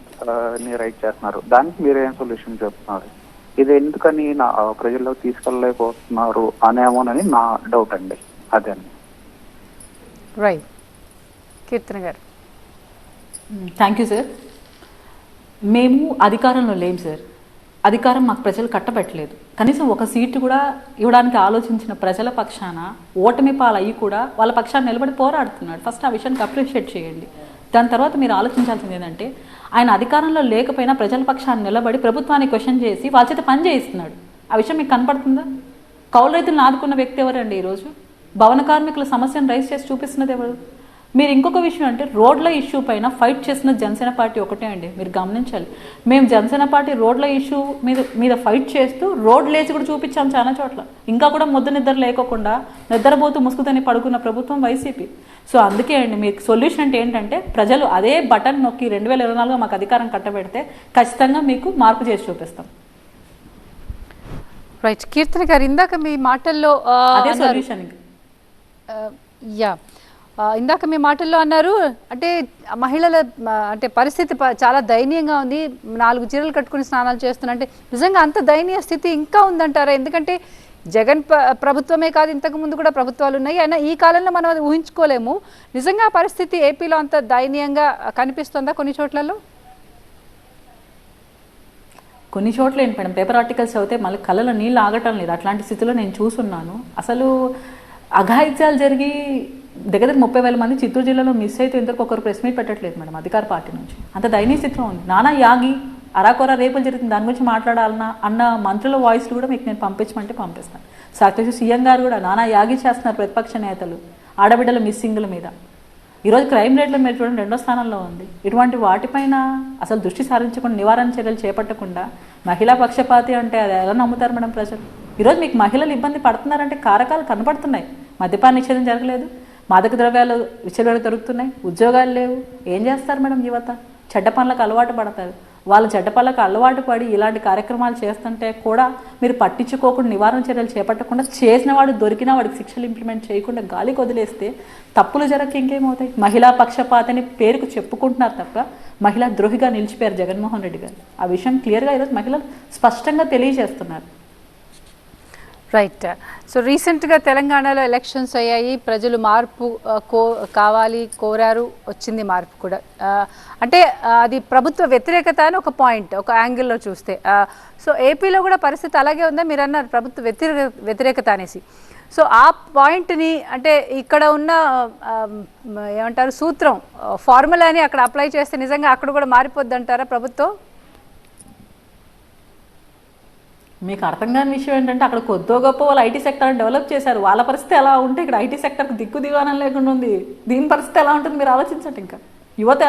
రైట్ చేస్తున్నారు, దానికి మీరేం సొల్యూషన్ చెప్తున్నారు? ఇది ఎందుకని నా ప్రజల్లోకి తీసుకెళ్ళలేకపోతున్నారు అనేమోనని నా డౌట్ అండి. అదే అండి. రైట్. కీర్తన గారు. Thank you sir. మేము అధికారంలో లేము సార్. అధికారం మాకు ప్రజలు కట్టబెట్టలేదు. కనీసం ఒక సీటు కూడా ఇవ్వడానికి ఆలోచించిన ప్రజల పక్షాన ఓటమి పాలయ్యి కూడా వాళ్ళ పక్షాన్ని నిలబడి పోరాడుతున్నాడు. ఫస్ట్ ఆ విషయానికి అప్రిషియేట్ చేయండి. దాని తర్వాత మీరు ఆలోచించాల్సింది ఏంటంటే, ఆయన అధికారంలో లేకపోయినా ప్రజల పక్షాన్ని నిలబడి ప్రభుత్వాన్ని క్వశ్చన్ చేసి వాళ్ళ చేత పని చేయిస్తున్నాడు. ఆ విషయం మీకు కనపడుతుందా? కౌలు రైతులను ఆదుకున్న వ్యక్తి ఎవరండి ఈరోజు? భవన కార్మికుల సమస్యను రైజ్ చేసి చూపిస్తున్నది ఎవరు? మీరు ఇంకొక విషయం అంటే, రోడ్ల ఇష్యూ పైన ఫైట్ చేసిన జనసేన పార్టీ ఒకటే అండి. మీరు గమనించాలి, మేము జనసేన పార్టీ రోడ్ల ఇష్యూ మీద ఫైట్ చేస్తూ రోడ్ లేచి కూడా చూపించాం చాలా చోట్ల. ఇంకా కూడా ముద్ద నిద్ర లేకోకుండా నిద్రపోతూ ముసుగుతని పడుకున్న ప్రభుత్వం వైసీపీ. సో అందుకే అండి మీకు సొల్యూషన్ అంటే ఏంటంటే ప్రజలు అదే బటన్ నొక్కి 2024 మాకు అధికారం కట్టబెడితే ఖచ్చితంగా మీకు మార్పు చేసి చూపిస్తాం. రైట్ కీర్తన గారు, ఇందాక మీ మాటల్లో అదే సొల్యూషన్. యా ఇందాక మీ మాటల్లో అన్నారు అంటే మహిళల అంటే పరిస్థితి చాలా దయనీయంగా ఉంది, 4 చీరలు కట్టుకుని స్నానాలు చేస్తున్నా అంటే నిజంగా అంత దయనీయ స్థితి ఇంకా ఉందంటారా? ఎందుకంటే జగన్ ప్రభుత్వమే కాదు, ఇంతకు ముందు కూడా ప్రభుత్వాలు ఉన్నాయి, అయినా ఈ కాలంలో మనం అది ఊహించుకోలేము. నిజంగా పరిస్థితి ఏపీలో అంత దయనీయంగా కనిపిస్తుందా కొన్ని చోట్లలో? కొన్ని చోట్ల ఏంటి మేడం, పేపర్ ఆర్టికల్స్ చదివితే మళ్ళీ కళ్ళలో నీళ్ళు ఆగటం లేదు. అట్లాంటి స్థితిలో నేను చూసున్నాను. అసలు అఘాయిత్యాలు జరిగి దగ్గర 30,000 మంది చిత్తూరు జిల్లాలో మిస్ అయితే ఇంతకు ఒకరు ప్రెస్ మీట్ పెట్టట్లేదు మేడం అధికార పార్టీ నుంచి. అంత దయనీయ స్థితిలో ఉంది. నానా యాగి అరాకొర రేపులు జరుగుతుంది, దాని గురించి మాట్లాడాలన్నా అన్న మంత్రుల వాయిస్లు కూడా మీకు నేను పంపించమంటే పంపిస్తాను. సాక్షి సీఎం గారు కూడా నానా యాగి చేస్తున్నారు ప్రతిపక్ష నేతలు ఆడబిడ్డల మిస్సింగ్ల మీద. ఈరోజు క్రైమ్ రేట్లో మీరు చూడండి 2వ స్థానంలో ఉంది. ఇటువంటి వాటిపైన అసలు దృష్టి సారించకుండా నివారణ చర్యలు చేపట్టకుండా మహిళా పక్షపాతి అంటే అది ఎలా నమ్ముతారు మేడం ప్రజలు? ఈరోజు మీకు మహిళలు ఇబ్బంది పడుతున్నారంటే కారకాలు కనపడుతున్నాయి. మద్యపాన నిషేధం జరగలేదు, మాదక ద్రవ్యాలు విచ్చలవిడిగా దొరుకుతున్నాయి, ఉద్యోగాలు లేవు. ఏం చేస్తారు మేడం యువత? చెడ్డ పనులకు అలవాటు పడతారు. వాళ్ళు చెడ్డ పనులకు అలవాటు పడి ఇలాంటి కార్యక్రమాలు చేస్తుంటే కూడా మీరు పట్టించుకోకుండా నివారణ చర్యలు చేపట్టకుండా చేసిన వాడు దొరికినా వాడికి శిక్షలు ఇంప్లిమెంట్ చేయకుండా గాలికి వదిలేస్తే తప్పులు జరగక ఇంకేమవుతాయి? మహిళా పక్షపాతని పేరుకు చెప్పుకుంటున్నారు తప్ప మహిళా ద్రోహిగా నిలిచిపోయారు జగన్మోహన్ రెడ్డి గారు. ఆ విషయం క్లియర్గా ఈరోజు మహిళలు స్పష్టంగా తెలియజేస్తున్నారు. రైట్. సో రీసెంట్గా తెలంగాణలో ఎలక్షన్స్ అయ్యాయి, ప్రజలు మార్పు కావాలి కోరారు, వచ్చింది మార్పు కూడా. అంటే అది ప్రభుత్వ వ్యతిరేకత అని ఒక పాయింట్, ఒక యాంగిల్లో చూస్తే. సో ఏపీలో కూడా పరిస్థితి అలాగే ఉందా? మీరు అన్నారు ప్రభుత్వ వ్యతిరేకత అనేసి. సో ఆ పాయింట్ని అంటే ఇక్కడ ఉన్న ఏమంటారు సూత్రం ఫార్ములాని అక్కడ అప్లై చేస్తే నిజంగా అక్కడ కూడా మారిపోద్ది అంటారా ప్రభుత్వం? మీకు అర్థం కాని విషయం ఏంటంటే అక్కడ కొద్దో గొప్ప వాళ్ళు ఐటీ సెక్టర్ని డెవలప్ చేశారు. వాళ్ళ పరిస్థితి ఎలా ఉంటే ఇక్కడ ఐటీ సెక్టర్కి దిక్కు దివానం లేకుండా ఉంది. దీని పరిస్థితి ఎలా ఉంటుంది మీరు ఆలోచించండి. ఇంకా యువత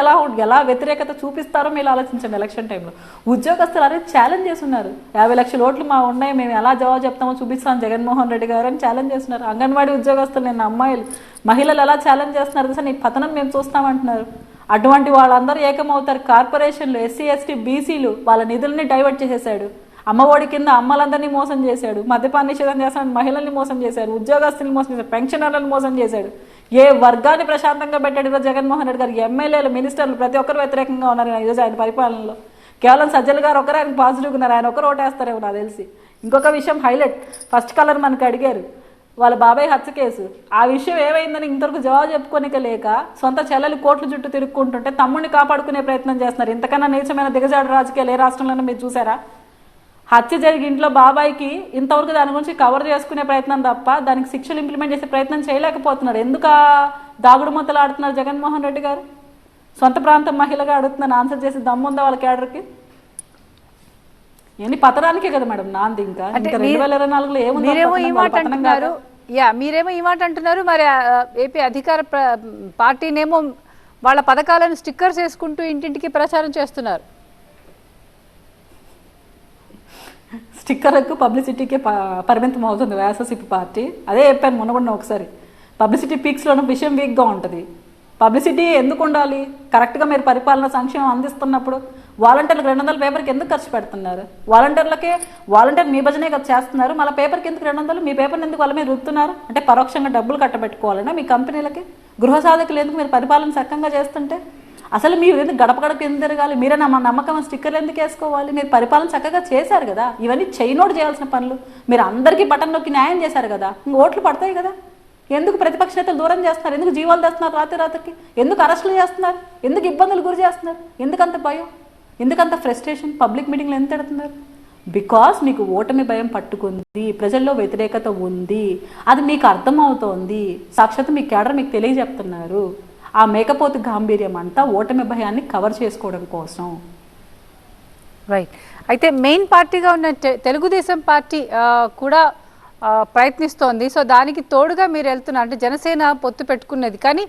ఎలా వ్యతిరేకత చూపిస్తారో మీరు ఆలోచించండి. ఎలక్షన్ టైంలో ఉద్యోగస్తులు అనేది ఛాలెంజ్ చేస్తున్నారు. 50 లక్షల ఓట్లు మా ఉన్నాయి, మేము ఎలా జవాబు చెప్తామో చూపిస్తాం జగన్మోహన్ రెడ్డి గారు అని ఛాలెంజ్ చేస్తున్నారు. అంగన్వాడీ ఉద్యోగస్తులు నిన్న అమ్మాయిలు మహిళలు ఎలా ఛాలెంజ్ చేస్తున్నారు సార్, నీ పతనం మేము చూస్తామంటున్నారు. అటువంటి వాళ్ళందరూ ఏకమవుతారు. కార్పొరేషన్లు, ఎస్సీ ఎస్టీ బీసీలు వాళ్ళ నిధుల్ని డైవర్ట్ చేసేసాడు. అమ్మఒడి కింద అమ్మలందరినీ మోసం చేశాడు. మద్యపాన నిషేధం చేస్తాడు, మహిళల్ని మోసం చేశాడు, ఉద్యోగస్తుల్ని మోసం చేశాడు, పెన్షనర్లను మోసం చేశాడు. ఏ వర్గాన్ని ప్రశాంతంగా పెట్టాడు ఈరోజు జగన్మోహన్ రెడ్డి గారు. ఎమ్మెల్యేలు, మినిస్టర్లు ప్రతి ఒక్కరు వ్యతిరేకంగా ఉన్నారు ఈరోజు ఆయన పరిపాలనలో. కేవలం సజ్జల గారు ఒకరు ఆయన పాజిటివ్గా ఉన్నారు, ఆయన ఒకరు ఓటేస్తారేమో నాకు తెలిసి. ఇంకొక విషయం హైలైట్, ఫస్ట్ కలర్ మనకు అడిగారు వాళ్ళ బాబాయ్ హత్య కేసు. ఆ విషయం ఏమైందని ఇంతవరకు జవాబు చెప్పుకోనిక లేక సొంత చెల్లెలు కోట్ల చుట్టూ తిరుక్కుంటుంటే తమ్ముడిని కాపాడుకునే ప్రయత్నం చేస్తున్నారు. ఇంతకన్నా నీచమైన దిగజాడు రాజకీయాలు ఏ రాష్ట్రంలోనూ మీరు చూసారా? హత్య జరిగి ఇంట్లో బాబాయికి ఇంతవరకు దాని గురించి కవర్ చేసుకునే ప్రయత్నం తప్ప దానికి శిక్షలు ఇంప్లిమెంట్ చేసే ప్రయత్నం చేయలేకపోతున్నారు. ఎందుకు దాగుడు మొత్తలు ఆడుతున్నారు జగన్మోహన్ రెడ్డి గారు? సొంత ప్రాంతం మహిళగా అడుగుతున్నాను, ఆన్సర్ చేసి దమ్ముందా వాళ్ళ క్యాడర్కి? ఎన్ని పతనానికే కదా మేడం నాంది. ఇంకా 2024లో ఏముంది? మీరేమో ఈ మాట అంటున్నారు, మరి ఏపీ అధికార పార్టీనేమో వాళ్ళ పథకాలను స్టిక్కర్స్ వేసుకుంటూ ఇంటింటికి ప్రచారం చేస్తున్నారు. స్టిక్కర్కు పబ్లిసిటీకే పరిమితం అవుతుంది వైఎస్ఆర్సీపీ పార్టీ. అదే చెప్పాను మొన్న కూడా ఒకసారి, పబ్లిసిటీ పీక్స్లోనూ విషయం వీక్గా ఉంటుంది. పబ్లిసిటీ ఎందుకు ఉండాలి? కరెక్ట్గా మీరు పరిపాలన సంక్షేమం అందిస్తున్నప్పుడు వాలంటీర్లకు 200 పేపర్కి ఎందుకు ఖర్చు పెడుతున్నారు? వాలంటీర్ మీ భజనే కదా చేస్తున్నారు, మళ్ళీ పేపర్కి ఎందుకు 200? మీ పేపర్ని ఎందుకు వాళ్ళ మీద రుద్దుతున్నారు? అంటే పరోక్షంగా డబ్బులు కట్టబెట్టుకోవాలన్నా మీ కంపెనీలకి? గృహ సాధకులు ఎందుకు మీరు పరిపాలన సక్కంగా చేస్తుంటే? అసలు మీరు ఎందుకు గడప గడప ఎందుకు తిరగాలి? మీరే నమ్మకం స్టిక్కర్లు ఎందుకు వేసుకోవాలి? మీరు పరిపాలన చక్కగా చేశారు కదా, ఇవన్నీ చేయనోడు చేయాల్సిన పనులు. మీరు అందరికీ బటన్ నొక్కి న్యాయం చేశారు కదా, ఇంక ఓట్లు పడతాయి కదా. ఎందుకు ప్రతిపక్ష నేతలు దూరం చేస్తున్నారు? ఎందుకు జీవాలు తెస్తున్నారు రాత్రికి? ఎందుకు అరెస్టులు చేస్తున్నారు? ఎందుకు ఇబ్బందులు గురి చేస్తున్నారు? ఎందుకంత భయం? ఎందుకంత ఫ్రస్ట్రేషన్? పబ్లిక్ మీటింగ్లో ఎంత పెడుతున్నారు? బికాస్ మీకు ఓటమి భయం పట్టుకుంది, ప్రజల్లో వ్యతిరేకత ఉంది, అది మీకు అర్థమవుతోంది. సాక్షాత్ మీ క్యాడర్ మీకు తెలియజెప్తున్నారు. ఆ మేకపోతు గాంభీర్యం అంతా ఓటమి భయాన్ని కవర్ చేసుకోవడం కోసం. రైట్. అయితే మెయిన్ పార్టీగా ఉన్న తెలుగుదేశం పార్టీ కూడా ప్రయత్నిస్తోంది. సో దానికి తోడుగా మీరు వెళ్తున్నారు. అంటే జనసేన పొత్తు పెట్టుకున్నది, కానీ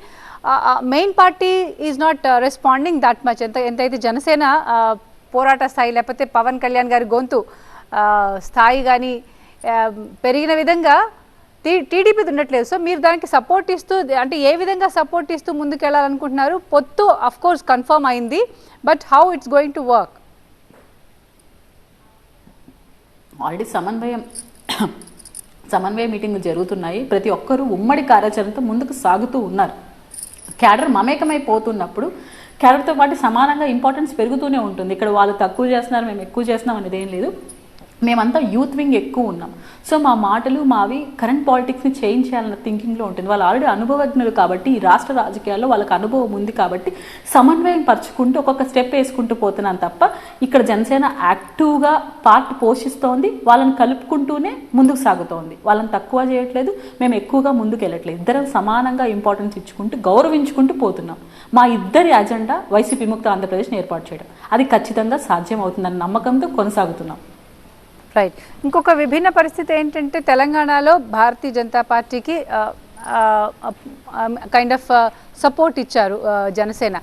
main party is not responding that much. ఎంతైతే జనసేన పోరాట స్థాయి లేకపోతే పవన్ కళ్యాణ్ గారి గొంతు స్థాయి కానీ పెరిగిన విధంగా టీడీపీ ఉండట్లేదు. సో మీరు దానికి సపోర్ట్ ఇస్తూ, అంటే ఏ విధంగా సపోర్ట్ ఇస్తూ ముందుకు వెళ్ళాలనుకుంటున్నారు? పొత్తు అఫ్ కోర్స్ కన్ఫర్మ్ అయింది, but how it's going to work? Already సమన్వయ మీటింగ్లు జరుగుతున్నాయి. ప్రతి ఒక్కరూ ఉమ్మడి కార్యాచరణతో ముందుకు సాగుతూ ఉన్నారు. క్యాడర్ మమేకమైపోతున్నప్పుడు క్యాడర్తో పాటు సమానంగా ఇంపార్టెన్స్ పెరుగుతూనే ఉంటుంది. ఇక్కడ వాళ్ళు తక్కువ చేస్తున్నారు, మేము ఎక్కువ చేస్తున్నాం అనేది ఏం లేదు. మేమంతా యూత్ వింగ్ ఎక్కువ ఉన్నాం. సో మా మాటలు మావి కరెంట్ పాలిటిక్స్ని చేంజ్ చేయాలన్న థింకింగ్లో ఉంటుంది. వాళ్ళు ఆల్రెడీ అనుభవజ్ఞులు కాబట్టి, ఈ రాష్ట్ర రాజకీయాల్లో వాళ్ళకి అనుభవం ఉంది కాబట్టి సమన్వయం పరుచుకుంటూ ఒక్కొక్క స్టెప్ వేసుకుంటూ పోతున్నాం తప్ప ఇక్కడ జనసేన యాక్టివ్గా పార్ట్ పోషిస్తోంది. వాళ్ళని కలుపుకుంటూనే ముందుకు సాగుతోంది. వాళ్ళని తక్కువ చేయట్లేదు, మేము ఎక్కువగా ముందుకు వెళ్ళట్లేదు. ఇద్దరం సమానంగా ఇంపార్టెన్స్ ఇచ్చుకుంటూ గౌరవించుకుంటూ పోతున్నాం. మా ఇద్దరి అజెండా వైసీపీ విముక్త ఆంధ్రప్రదేశ్ని ఏర్పాటు చేయడం. అది ఖచ్చితంగా సాధ్యం అవుతుందన్న నమ్మకంతో కొనసాగుతున్నాం. రైట్. ఇంకొక విభిన్న పరిస్థితి ఏంటంటే తెలంగాణలో భారతీయ జనతా పార్టీకి కైండ్ ఆఫ్ సపోర్ట్ ఇచ్చారు జనసేన.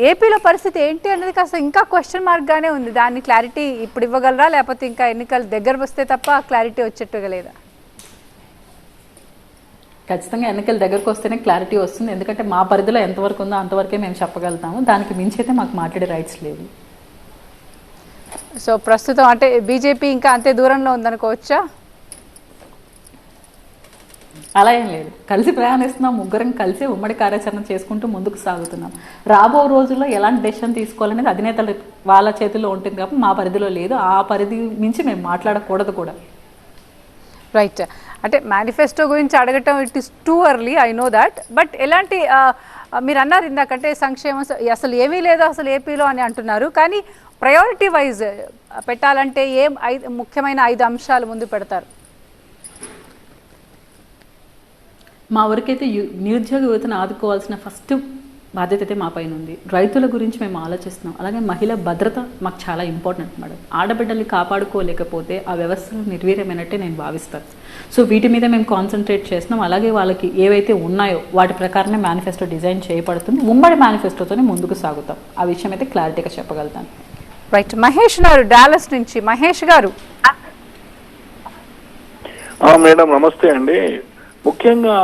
ఏపీలో పరిస్థితి ఏంటి అనేది కాస్త ఇంకా క్వశ్చన్ మార్క్గానే ఉంది. దాన్ని క్లారిటీ ఇప్పుడు ఇవ్వగలరా, లేకపోతే ఇంకా ఎన్నికలు దగ్గర వస్తే తప్ప క్లారిటీ వచ్చేట్టుగా లేదా? ఖచ్చితంగా ఎన్నికల దగ్గరకు వస్తేనే క్లారిటీ వస్తుంది. ఎందుకంటే మా పరిధిలో ఎంతవరకు ఉందో అంతవరకే మేము చెప్పగలుగుతాము. దానికి మించి అయితే మాకు మాట్లాడే రైట్స్ లేవు. సో ప్రస్తుతం అంటే బీజేపీ ఇంకా అంతే దూరంలో ఉందనుకోవచ్చా? అలా ఏం లేదు, కలిసి ప్రయాణిస్తున్నాం. ముగ్గురం కలిసి ఉమ్మడి కార్యాచరణ చేసుకుంటూ ముందుకు సాగుతున్నాం. రాబో రోజుల్లో ఎలాంటి డెసిషన్ తీసుకోవాలనేది అధినేతలు వాళ్ళ చేతుల్లో ఉంటుంది కాబట్టి మా పరిధిలో లేదు. ఆ పరిధి మించి మేము మాట్లాడకూడదు కూడా. రైట్. అంటే మేనిఫెస్టో గురించి అడగటం it is too early, I know that. But ఎలాంటి మీరు అన్నారు ఇందాకంటే సంక్షేమం అసలు ఏమీ లేదు అసలు ఏపీలో అని అంటున్నారు. కానీ ప్రయారిటీ వైజ్ పెట్టాలంటే ముఖ్యమైన 5 అంశాలు ముందు పెడతారు? మా ఊరికైతే నిరుద్యోగ యువతను ఆదుకోవాల్సిన ఫస్ట్ బాధ్యత అయితే మా పైన ఉంది. రైతుల గురించి మేము ఆలోచిస్తున్నాం. అలాగే మహిళా భద్రత మాకు చాలా ఇంపార్టెంట్ మేడం. ఆడబిడ్డల్ని కాపాడుకోలేకపోతే ఆ వ్యవస్థలు నిర్వీర్యమైనట్టే నేను భావిస్తాను. సో వీటి మీద మేము కాన్సన్ట్రేట్ చేస్తున్నాం. అలాగే వాళ్ళకి ఏవైతే ఉన్నాయో వాటి ప్రకారమే మేనిఫెస్టో డిజైన్ చేయబడుతుంది. ఉమ్మడి మేనిఫెస్టోతోనే ముందుకు సాగుతాం. ఆ విషయం అయితే క్లారిటీగా చెప్పగలుగుతాను. రైట్. మహేష్ గారు డాలస్ నుంచి. మహేష్ గారు. మేడం నమస్తే అండి. ముఖ్యంగా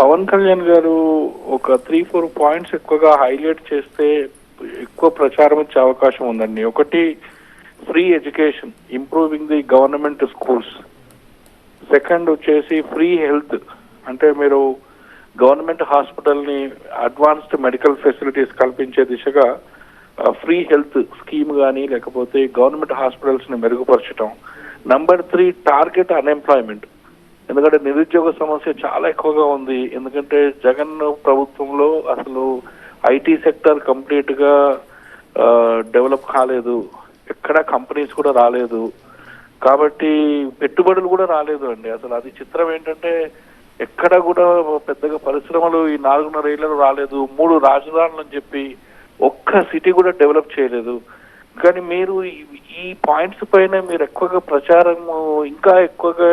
పవన్ కళ్యాణ్ గారు ఒక 3-4 పాయింట్స్ ఎక్కువగా హైలైట్ చేస్తే ఎక్కువ ప్రచారం వచ్చే అవకాశం ఉందండి. ఒకటి, free education, improving the government schools. Second వచ్చేసి ఫ్రీ హెల్త్, అంటే మీరు గవర్నమెంట్ హాస్పిటల్ని అడ్వాన్స్డ్ మెడికల్ ఫెసిలిటీస్ కల్పించే దిశగా ఫ్రీ హెల్త్ స్కీమ్ కానీ లేకపోతే గవర్నమెంట్ హాస్పిటల్స్ ని మెరుగుపరచడం. Number 3, target unemployment. ఎందుకంటే నిరుద్యోగ సమస్య చాలా ఎక్కువగా ఉంది. ఎందుకంటే జగన్ ప్రభుత్వంలో అసలు ఐటీ సెక్టర్ కంప్లీట్ గా డెవలప్ కాలేదు, ఎక్కడ కంపెనీస్ కూడా రాలేదు, కాబట్టి పెట్టుబడులు కూడా రాలేదు అండి. అసలు అది చిత్రం ఏంటంటే ఎక్కడ కూడా పెద్దగా పరిశ్రమలు ఈ 4.5 ఏళ్లలో రాలేదు. 3 రాజధానులు అని చెప్పి ఒక్క సిటీ కూడా డెవలప్ చేయలేదు. కానీ మీరు ఈ పాయింట్స్ పైన మీరు ఎక్కువగా ప్రచారం ఇంకా ఎక్కువగా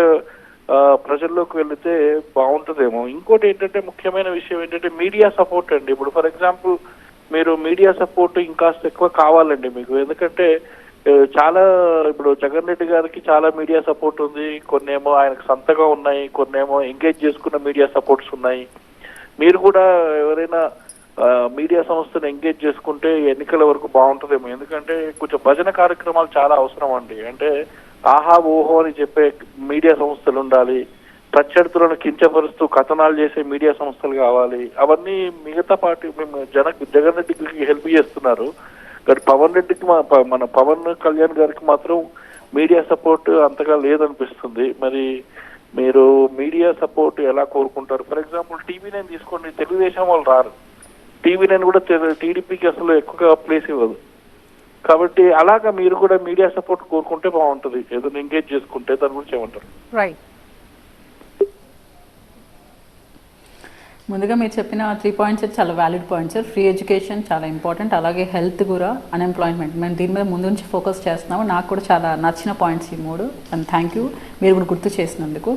ప్రజల్లోకి వెళితే బాగుంటుందేమో. ఇంకోటి ఏంటంటే ముఖ్యమైన విషయం ఏంటంటే మీడియా సపోర్ట్ అండి. ఇప్పుడు ఫర్ ఎగ్జాంపుల్ మీరు మీడియా సపోర్ట్ ఇంకాస్త ఎక్కువ కావాలండి మీకు. ఎందుకంటే చాలా ఇప్పుడు జగన్ రెడ్డి గారికి చాలా మీడియా సపోర్ట్ ఉంది, కొన్నేమో ఆయనకు సొంతగా ఉన్నాయి, కొన్నేమో ఎంగేజ్ చేసుకున్న మీడియా సపోర్ట్స్ ఉన్నాయి. మీరు కూడా ఎవరైనా మీడియా సంస్థను ఎంగేజ్ చేసుకుంటే ఎన్నికల వరకు బాగుంటుందేమో. ఎందుకంటే కొంచెం భజన కార్యక్రమాలు చాలా అవసరం అండి. అంటే ఆహా ఓహో అని చెప్పే మీడియా సంస్థలు ఉండాలి, ప్రత్యర్థులను కించపరుస్తూ కథనాలు చేసే మీడియా సంస్థలు కావాలి. అవన్నీ మిగతా పార్టీ జగన్ రెడ్డికి హెల్ప్ చేస్తున్నారు, కానీ మన పవన్ కళ్యాణ్ గారికి మాత్రం మీడియా సపోర్ట్ అంతగా లేదనిపిస్తుంది. మరి మీరు మీడియా సపోర్ట్ ఎలా కోరుకుంటారు? ఫర్ ఎగ్జాంపుల్ టీవీ9 తీసుకోండి, తెలుగుదేశం వాళ్ళు రారు, టీవీ9 కూడా టీడీపీకి అసలు ఎక్కువగా ప్లేస్ ఇవ్వదు. కాబట్టి అలాగా మీరు కూడా మీడియా సపోర్ట్ కోరుకుంటే బాగుంటుంది, ఏదైనా ఎంగేజ్ చేసుకుంటే. దాని గురించి ఏమంటారు? రైట్. ముందుగా మీరు చెప్పిన 3 పాయింట్స్ చాలా వ్యాలిడ్ పాయింట్స్. ఫ్రీ ఎడ్యుకేషన్ చాలా ఇంపార్టెంట్, అలాగే హెల్త్ కూడా, అన్ఎంప్లాయ్మెంట్. మేము దీని మీద ముందు నుంచి ఫోకస్ చేస్తున్నాము. నాకు కూడా చాలా నచ్చిన పాయింట్స్ ఈ 3. అండ్ థ్యాంక్ యూ మీరు కూడా గుర్తు చేసినందుకు.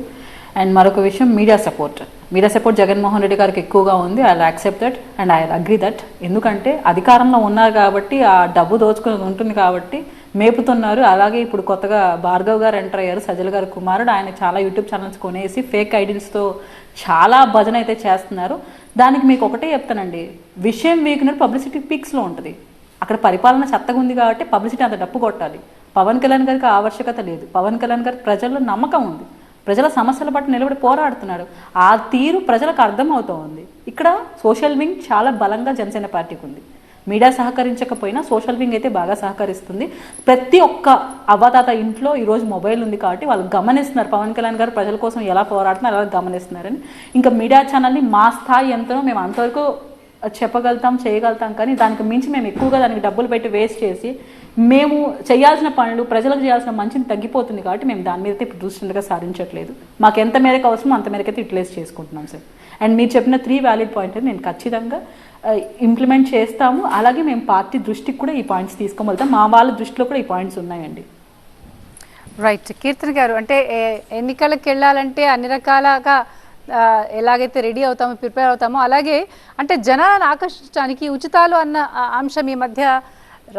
అండ్ మరొక విషయం, media support. Media support Jaganmohan Reddy గారికి ఎక్కువగా ఉంది. I accept that and I agree that. ఎందుకంటే అధికారంలో ఉన్నారు కాబట్టి, ఆ డబ్బు దోచుకుని ఉంటుంది కాబట్టి మేపుతున్నారు. అలాగే ఇప్పుడు కొత్తగా భార్గవ్ గారు ఎంటర్ అయ్యారు, సజ్జల గారి కుమారుడు. ఆయన చాలా యూట్యూబ్ ఛానల్స్ కొనేసి ఫేక్ ఐడియల్స్తో చాలా భజన అయితే చేస్తున్నారు. దానికి మీకు ఒకటే చెప్తానండి, విషయం వీకునట్టు పబ్లిసిటీ పీక్స్లో ఉంటుంది. అక్కడ పరిపాలన చెత్తగా ఉంది కాబట్టి పబ్లిసిటీ అంత డప్పు కొట్టాలి. పవన్ కళ్యాణ్ గారికి ఆవశ్యకత లేదు. పవన్ కళ్యాణ్ గారికి ప్రజల్లో నమ్మకం ఉంది, ప్రజల సమస్యల పట్ల నిలబడి పోరాడుతున్నాడు. ఆ తీరు ప్రజలకు అర్థమవుతూ ఉంది. ఇక్కడ సోషల్ వింగ్ చాలా బలంగా జనసేన పార్టీకి ఉంది. మీడియా సహకరించకపోయినా సోషల్ వింగ్ అయితే బాగా సహకరిస్తుంది. ప్రతి ఒక్క అవ్వతాత ఇంట్లో ఈరోజు మొబైల్ ఉంది కాబట్టి వాళ్ళు గమనిస్తున్నారు పవన్ కళ్యాణ్ గారు ప్రజల కోసం ఎలా పోరాడుతున్నారు, ఎలా గమనిస్తున్నారని. ఇంకా మీడియా ఛానల్ని మా స్థాయి ఎంతనో మేము అంతవరకు చెప్పగలుగుతాం, చేయగలుగుతాం. కానీ దానికి మించి మేము ఎక్కువగా దానికి డబ్బులు పెట్టి వేస్ట్ చేసి మేము చేయాల్సిన పనులు, ప్రజలకు చేయాల్సిన మంచిని తగ్గిపోతుంది కాబట్టి మేము దాని మీద ఇప్పుడు దృష్టిగా సాధించట్లేదు. మాకు ఎంత మేరకు అవసరమో అంత మేరకు అయితే యూటిలైజ్ చేసుకుంటున్నాం సార్. అండ్ మీరు చెప్పిన 3 వ్యాలిడ్ పాయింట్ నేను ఖచ్చితంగా ఇంప్లిమెంట్ చేస్తాము. అలాగే మేము పార్టీ దృష్టికి కూడా ఈ పాయింట్స్ తీసుకోగలుగుతాం. మా వాళ్ళ దృష్టిలో కూడా ఈ పాయింట్స్ ఉన్నాయండి. రైట్. కీర్తన్ గారు, అంటే ఎన్నికలకు వెళ్ళాలంటే అన్ని రకాలుగా ఎలాగైతే రెడీ అవుతామో, ప్రిపేర్ అవుతామో, అలాగే అంటే జనాలను ఆకర్షించడానికి ఉచితాలు అన్న అంశం ఈ మధ్య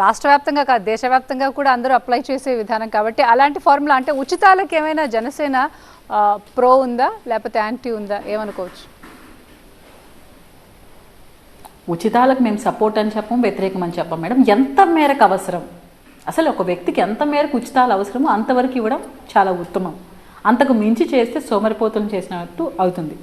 రాష్ట్ర వ్యాప్తంగా కాదు దేశవ్యాప్తంగా కూడా అందరూ అప్లై చేసే విధానం కాబట్టి అలాంటి ఫార్ములా అంటే ఉచితాలకు ఏమైనా జనసేన ప్రో ఉందా లేకపోతే యాంటీ ఉందా, ఏమనుకోవచ్చు? ఉచితాలకు మేము సపోర్ట్ అని చెప్పం, వ్యతిరేకం అని చెప్పం మేడం. ఎంత మేరకు అవసరం, అసలు ఒక వ్యక్తికి ఎంత మేరకు ఉచితాలు అవసరమో అంతవరకు ఇవ్వడం చాలా ఉత్తమం. అంతకు మించి చేస్తే సోమరిపోతులు చేసినట్టు అవుతుంది.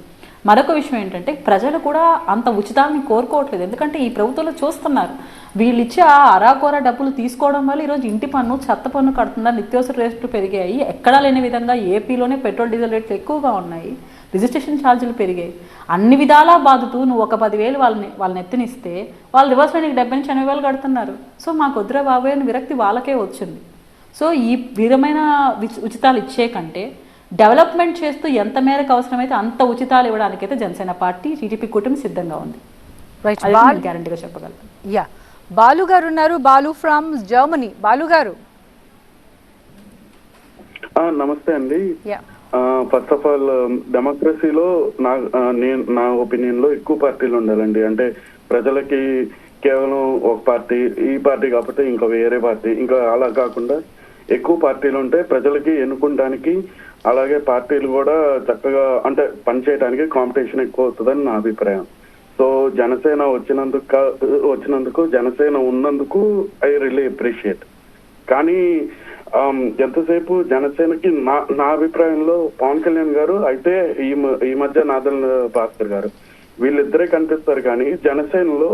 మరొక విషయం ఏంటంటే ప్రజలు కూడా అంత ఉచితాన్ని కోరుకోవట్లేదు. ఎందుకంటే ఈ ప్రభుత్వంలో చూస్తున్నారు, వీళ్ళు ఇచ్చే ఆ అరాకొర డబ్బులు తీసుకోవడం వల్ల ఈరోజు ఇంటి పన్ను, చెత్త పన్ను కడుతున్నారు, నిత్యావసర రేట్లు పెరిగాయి. ఎక్కడా లేని విధంగా ఏపీలోనే పెట్రోల్ డీజిల్ రేట్లు ఎక్కువగా ఉన్నాయి, రిజిస్ట్రేషన్ ఛార్జీలు పెరిగాయి. అన్ని విధాలా బాధతూ నువ్వు ఒక 10,000 వాళ్ళని ఎత్తినిస్తే వాళ్ళు రివర్స్లో నీకు 70,000-80,000 కడుతున్నారు. సో మాకు వద్దురా బాబోయ్ అని విరక్తి వాళ్ళకే వచ్చింది. సో ఈ విధమైన ఉచితాలు ఇచ్చే కంటే డెవలప్మెంట్ చేస్తూ ఎంత మేరకు అవసరమైతే అంత ఉచితాలు ఇవ్వడానికైతే జనసేన పార్టీ, టీడీపీ కూటమి సిద్ధంగా ఉంది. రైట్, గ్యారంటీగా చెప్పగలను. యా, బాలు గారు ఉన్నారు, బాలు ఫ్రమ్ జర్మనీ. బాలు గారు నమస్తే అండి. ఫస్ట్ ఆఫ్ ఆల్ డెమోక్రసీలో నా ఒపీనియన్ లో ఎక్కువ పార్టీలు ఉండాలండి. అంటే ప్రజలకి కేవలం ఒక పార్టీ, ఈ పార్టీ కాకపోతే ఇంకా వేరే పార్టీ, ఇంకా అలా కాకుండా ఎక్కువ పార్టీలు ఉంటే ప్రజలకి ఎన్నుకోవడానికి, అలాగే పార్టీలు కూడా చక్కగా అంటే పనిచేయడానికి కాంపిటీషన్ ఎక్కువ అవుతుందని నా అభిప్రాయం. సో జనసేన వచ్చినందుకు జనసేన ఉన్నందుకు ఐ రియల్లీ అప్రిషియేట్. కానీ ఎంతసేపు జనసేనకి నా అభిప్రాయంలో పవన్ కళ్యాణ్ గారు అయితే ఈ మధ్య నాదల్ భాస్కర్ గారు వీళ్ళిద్దరే కనిపిస్తారు. కానీ జనసేనలో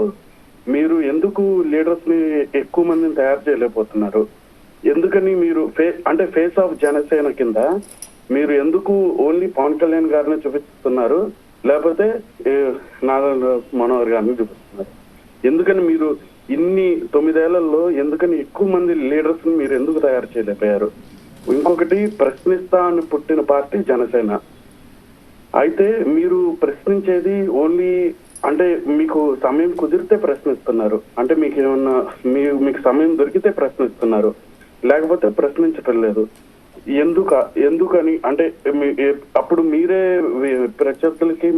మీరు ఎందుకు లీడర్స్ ని ఎక్కువ మందిని తయారు చేయలేకపోతున్నారు? ఎందుకని మీరు ఫేస్ ఆఫ్ జనసేన కింద మీరు ఎందుకు ఓన్లీ పవన్ కళ్యాణ్ గారిని చూపిస్తున్నారు, లేకపోతే నాదల్ మనోహర్ గారిని చూపిస్తున్నారు? ఎందుకని మీరు ఇన్ని 9 ఏళ్లలో ఎందుకని ఎక్కువ మంది లీడర్స్ ని మీరు ఎందుకు తయారు చేయలేకపోయారు? ఇంకొకటి, ప్రశ్నిస్తా అని పుట్టిన పార్టీ జనసేన. అయితే మీరు ప్రశ్నించేది ఓన్లీ అంటే మీకు సమయం కుదిరితే ప్రశ్నిస్తున్నారు, అంటే మీకు ఏమన్నా మీకు సమయం దొరికితే ప్రశ్నిస్తున్నారు, లేకపోతే ప్రశ్నించటం లేదు. ఎందుకని అంటే అప్పుడు మీరే ప్రత్యర్థులకి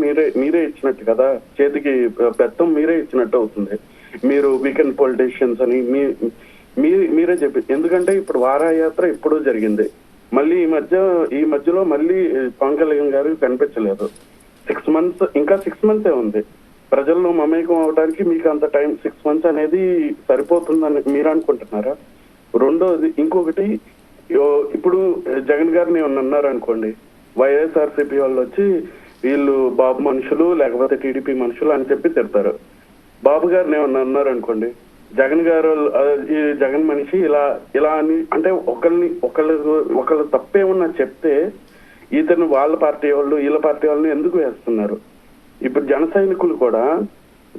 మీరే ఇచ్చినట్టు కదా, చేతికి పెత్తం మీరే ఇచ్చినట్టు అవుతుంది. మీరు వీకెండ్ పొలిటీషియన్స్ అని మీరే చెప్పి, ఎందుకంటే ఇప్పుడు వారాయాత్ర ఇప్పుడు జరిగింది, మళ్ళీ ఈ మధ్యలో మళ్ళీ పవన్ కళ్యాణ్ గారు కనిపించలేదు. 6 months, ఇంకా 6 months ఉంది ప్రజల్లో మమేకం అవడానికి. మీకు అంత టైం 6 months అనేది సరిపోతుందని మీరు అనుకుంటున్నారా? రెండోది, ఇంకొకటి, ఇప్పుడు జగన్ గారిని అన్నారు అనుకోండి, వైఎస్ఆర్సీపీ వాళ్ళు వచ్చి వీళ్ళు బాబు మనుషులు లేకపోతే టీడీపీ మనుషులు అని చెప్పి తిడతారు. బాబు గారిని ఏమన్నా అన్నారు అనుకోండి, జగన్ గారు ఈ జగన్ మనిషి ఇలా అని అంటే ఒకళ్ళు తప్పేమన్నా చెప్తే ఇతను వాళ్ళ పార్టీ వాళ్ళు వీళ్ళ పార్టీ వాళ్ళని ఎందుకు వేస్తున్నారు? ఇప్పుడు జన సైనికులు కూడా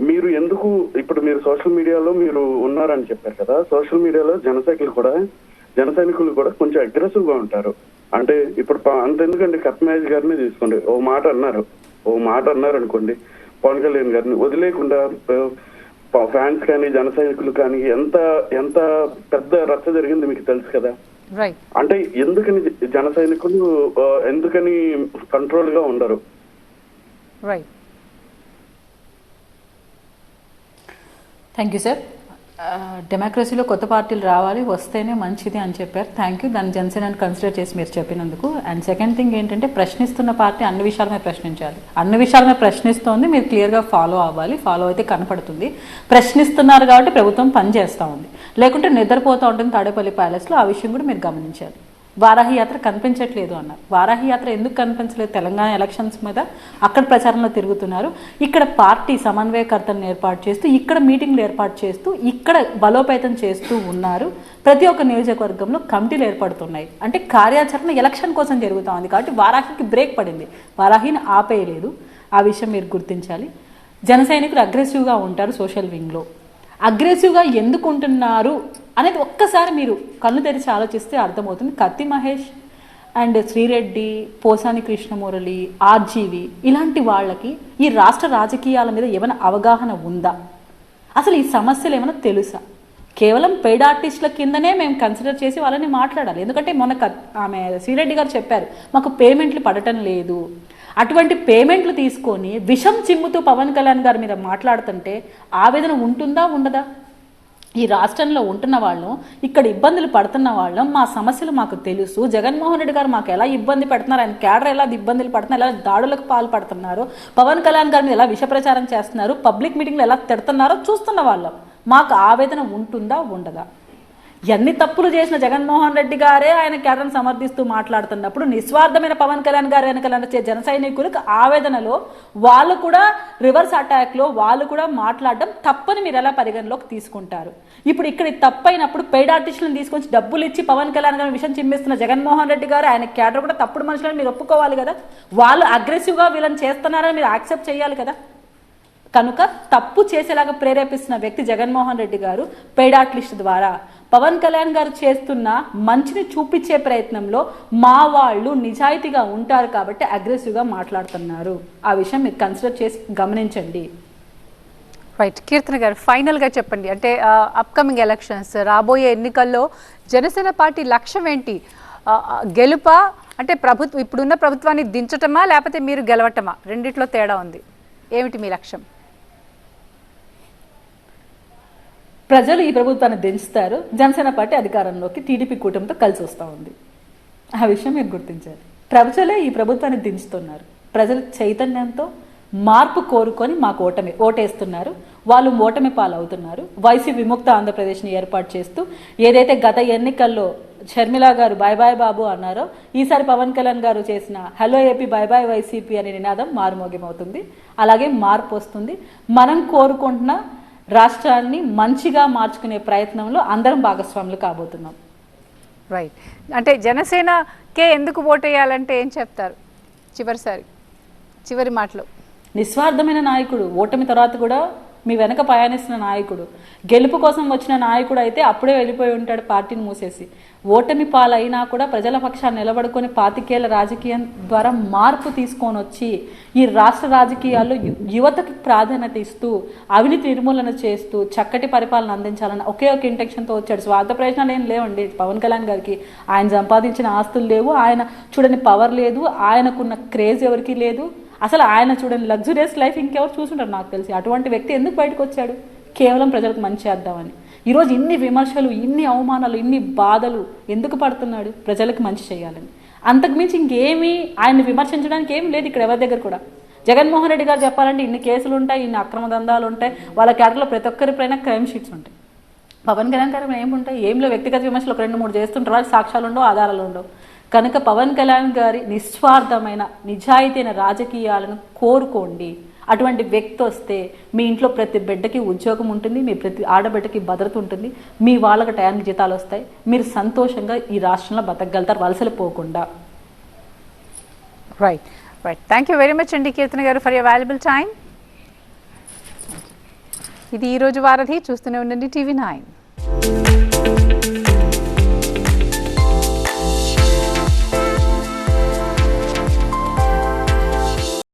మీరు ఎందుకు, ఇప్పుడు మీరు సోషల్ మీడియాలో మీరు ఉన్నారని చెప్పారు కదా, సోషల్ మీడియాలో జన సైనికులు కూడా కొంచెం అగ్రెసివ్ గా ఉంటారు. అంటే ఇప్పుడు అంతెందుకంటే కత్మేజ్ గారిని తీసుకోండి, ఓ మాట అన్నారు అనుకోండి, పవన్ కళ్యాణ్ గారిని వదిలేకుండా ఫ్యాన్స్ కానీ జన సైనికులు కానీ ఎంత పెద్ద రచ్చ జరిగింది మీకు తెలుసు కదా. అంటే ఎందుకని జన సైనికులు ఎందుకని కంట్రోల్ గా ఉండరు? Thank you sir. డెమోక్రసీలో కొత్త పార్టీలు రావాలి, వస్తేనే మంచిది అని చెప్పారు. Thank you. దాన్ని జనసేనని కన్సిడర్ చేసి మీరు చెప్పినందుకు. అండ్ సెకండ్ థింగ్ ఏంటంటే, ప్రశ్నిస్తున్న పార్టీ అన్ని విషయాల మీద ప్రశ్నించాలి. అన్ని విషయాల మీద ప్రశ్నిస్తోంది, మీరు క్లియర్గా ఫాలో అవ్వాలి. ఫాలో అయితే కనపడుతుంది. ప్రశ్నిస్తున్నారు కాబట్టి ప్రభుత్వం పనిచేస్తూ ఉంది, లేకుంటే నిద్రపోతూ ఉంటుంది తాడేపల్లి ప్యాలెస్లో. ఆ విషయం కూడా మీరు గమనించాలి. వారాహి యాత్ర కనిపించట్లేదు అన్నారు. వారాహి యాత్ర ఎందుకు కనిపించలేదు? తెలంగాణ ఎలక్షన్స్ మీద అక్కడ ప్రచారంలో తిరుగుతున్నారు. ఇక్కడ పార్టీ సమన్వయకర్తలను ఏర్పాటు చేస్తూ, ఇక్కడ మీటింగ్లు ఏర్పాటు చేస్తూ, ఇక్కడ బలోపేతం చేస్తూ ఉన్నారు. ప్రతి ఒక్క నియోజకవర్గంలో కమిటీలు ఏర్పడుతున్నాయి. అంటే కార్యాచరణ ఎలక్షన్ కోసం జరుగుతూ ఉంది కాబట్టి వారాహికి బ్రేక్ పడింది, వారాహిని ఆపేయలేదు. ఆ విషయం మీరు గుర్తించాలి. జన సైనికులు అగ్రెసివ్గా ఉంటారు సోషల్ వింగ్లో. అగ్రెసివ్గా ఎందుకు ఉంటున్నారు అనేది ఒక్కసారి మీరు కళ్ళు తెరిచి ఆలోచిస్తే అర్థమవుతుంది. కత్తి మహేష్ అండ్ శ్రీరెడ్డి, పోసాని కృష్ణమురళి, ఆర్జీవి ఇలాంటి వాళ్ళకి ఈ రాష్ట్ర రాజకీయాల మీద ఏమైనా అవగాహన ఉందా? అసలు ఈ సమస్యలు ఏమైనా తెలుసా? కేవలం పెయిడ్ ఆర్టిస్టుల కిందనే మేము కన్సిడర్ చేసి వాళ్ళని మాట్లాడాలి. ఎందుకంటే మొన్న ఆమె శ్రీరెడ్డి గారు చెప్పారు, మాకు పేమెంట్లు పడటం లేదు. అటువంటి పేమెంట్లు తీసుకొని విషం చిమ్ముతూ పవన్ కళ్యాణ్ గారి మీద మాట్లాడుతుంటే ఆవేదన ఉంటుందా ఉండదా? ఈ రాష్ట్రంలో ఉంటున్న వాళ్ళం, ఇక్కడ ఇబ్బందులు పడుతున్న వాళ్ళం, మా సమస్యలు మాకు తెలుసు. జగన్మోహన్ రెడ్డి గారు మాకు ఎలా ఇబ్బంది పెడుతున్నారు, ఆయన క్యాడర్ ఎలా ఇబ్బందులు పడుతున్నారు, ఎలా దాడులకు పాల్పడుతున్నారు, పవన్ కళ్యాణ్ గారిని ఎలా విష ప్రచారం చేస్తున్నారు, పబ్లిక్ మీటింగ్లు ఎలా తిడుతున్నారో చూస్తున్న వాళ్ళం. మాకు ఆవేదన ఉంటుందా ఉండదా? ఎన్ని తప్పులు చేసిన జగన్మోహన్ రెడ్డి గారే ఆయన క్యాడర్ను సమర్థిస్తూ మాట్లాడుతున్నప్పుడు నిస్వార్థమైన పవన్ కళ్యాణ్ గారు వెనకాల జన సైనికులకు ఆవేదనలో వాళ్ళు కూడా రివర్స్ అటాక్లో వాళ్ళు కూడా మాట్లాడడం తప్పని మీరు ఎలా పరిగణలోకి తీసుకుంటారు? ఇప్పుడు ఇక్కడ తప్పైనప్పుడు పెయిడ్ ఆర్టిస్టులను తీసుకొచ్చి డబ్బులు ఇచ్చి పవన్ కళ్యాణ్ గారి విషయం చిమ్మిస్తున్న జగన్మోహన్ రెడ్డి గారు ఆయన క్యాడర్ కూడా తప్పుడు మనుషులని మీరు ఒప్పుకోవాలి కదా. వాళ్ళు అగ్రెసివ్గా వీళ్ళని చేస్తున్నారని మీరు యాక్సెప్ట్ చేయాలి కదా. కనుక తప్పు చేసేలాగా ప్రేరేపిస్తున్న వ్యక్తి జగన్మోహన్ రెడ్డి గారు పెయిడ్ ఆర్టిస్ట్ ద్వారా పవన్ కళ్యాణ్ గారు చేస్తున్న మంచిని చూపించే ప్రయత్నంలో మా వాళ్ళు నిజాయితీగా ఉంటారు కాబట్టి అగ్రెసివ్గా మాట్లాడుతున్నారు. ఆ విషయం మీరు కన్సిడర్ చేసి గమనించండి. రైట్. కీర్తన గారు, ఫైనల్గా చెప్పండి. అంటే అప్కమింగ్ ఎలక్షన్స్, రాబోయే ఎన్నికల్లో జనసేన పార్టీ లక్ష్యం ఏంటి? గెలుపా, అంటే ఇప్పుడున్న ప్రభుత్వాన్ని దించటమా, లేకపోతే మీరు గెలవటమా? రెండిట్లో తేడా ఉంది. ఏమిటి మీ లక్ష్యం? ప్రజలు ఈ ప్రభుత్వాన్ని దించుతారు, జనసేన పార్టీ అధికారంలోకి టీడీపీ కూటమితో కలిసి వస్తూ ఉంది. ఆ విషయం మీరు గుర్తించాలి. ప్రజలే ఈ ప్రభుత్వాన్ని దించుతున్నారు. ప్రజలు చైతన్యంతో మార్పు కోరుకొని మాకు ఓటేస్తున్నారు. వాళ్ళు ఓటమి పాలవుతున్నారు. వైసీపీ విముక్త ఆంధ్రప్రదేశ్ని ఏర్పాటు చేస్తూ ఏదైతే గత ఎన్నికల్లో షర్మిల గారు బాయ్ బాయ్ బాబు అన్నారో, ఈసారి పవన్ కళ్యాణ్ గారు చేసిన hello AP bye bye YCP అనే నినాదం మారుమోగమవుతుంది. అలాగే మార్పు వస్తుంది. మనం కోరుకుంటున్న రాష్ట్రాన్ని మంచిగా మార్చుకునే ప్రయత్నంలో అందరం భాగస్వాములు కాబోతున్నాం. రైట్. అంటే జనసేనకే ఎందుకు ఓటేయాలంటే ఏం చెప్తారు? చివరి మాటలో. నిస్వార్థమైన నాయకుడు, ఓటమి తర్వాత కూడా మీ వెనక ప్రయాణిస్తున్న నాయకుడు, గెలుపు కోసం వచ్చిన నాయకుడు అయితే అప్పుడే వెళ్ళిపోయి ఉంటాడు పార్టీని మూసేసి. ఓటమి పాలైనా కూడా ప్రజల పక్షాన్ని నిలబడుకొని 25 ఏళ్ల రాజకీయం ద్వారా మార్పు తీసుకొని వచ్చి ఈ రాష్ట్ర రాజకీయాల్లో యువతకి ప్రాధాన్యత ఇస్తూ అవినీతి నిర్మూలన చేస్తూ చక్కటి పరిపాలన అందించాలని ఒకే ఒక ఇంటెన్షన్తో వచ్చాడు. స్వార్థ ప్రయోజనాలు ఏం లేవండి పవన్ కళ్యాణ్ గారికి. ఆయన సంపాదించిన ఆస్తులు లేవు, ఆయన చూడని పవర్ లేదు, ఆయనకున్న క్రేజ్ ఎవరికి లేదు. అసలు ఆయన చూడని లగ్జరియస్ లైఫ్ ఇంకెవరు చూసుంటారు నాకు తెలిసి. అటువంటి వ్యక్తి ఎందుకు బయటకు వచ్చాడు? కేవలం ప్రజలకు మంచి చేద్దామని. ఈరోజు ఇన్ని విమర్శలు, ఇన్ని అవమానాలు, ఇన్ని బాధలు ఎందుకు పడుతున్నాడు? ప్రజలకు మంచి చేయాలని. అంతకుమించి ఇంకేమీ ఆయన విమర్శించడానికి ఏం లేదు ఇక్కడ ఎవరి దగ్గర కూడా. జగన్మోహన్ రెడ్డి గారు చెప్పాలంటే ఇన్ని కేసులు ఉంటాయి, ఇన్ని అక్రమ దందాలు ఉంటాయి, వాళ్ళ క్యాడర్లో ప్రతి ఒక్కరిపైన క్రైమ్ షీట్స్ ఉంటాయి. పవన్ కళ్యాణ్ గారు ఏముంటాయి? ఏంలో వ్యక్తిగత విమర్శలు ఒక 2-3 చేస్తుంటారు, వాళ్ళు సాక్ష్యాలు ఉండవు, ఆధారాలు ఉండవు. కనుక పవన్ కళ్యాణ్ గారి నిస్వార్థమైన నిజాయితీన రాజకీయాలను కోరుకోండి. అటువంటి వ్యక్తి వస్తే మీ ఇంట్లో ప్రతి బిడ్డకి ఉద్యోగం ఉంటుంది, మీ ప్రతి ఆడబిడ్డకి భద్రత ఉంటుంది, మీ వాళ్ళకి టయానికి జీతాలు వస్తాయి, మీరు సంతోషంగా ఈ రాష్ట్రంలో బతకగలుగుతారు వలసలు పోకుండా. Right. Thank you very much అండి కీర్తన గారు ఫర్ యువర్ వాల్యుబుల్ టైం. ఇది ఈరోజు వారధి. చూస్తూనే ఉండండి TV9.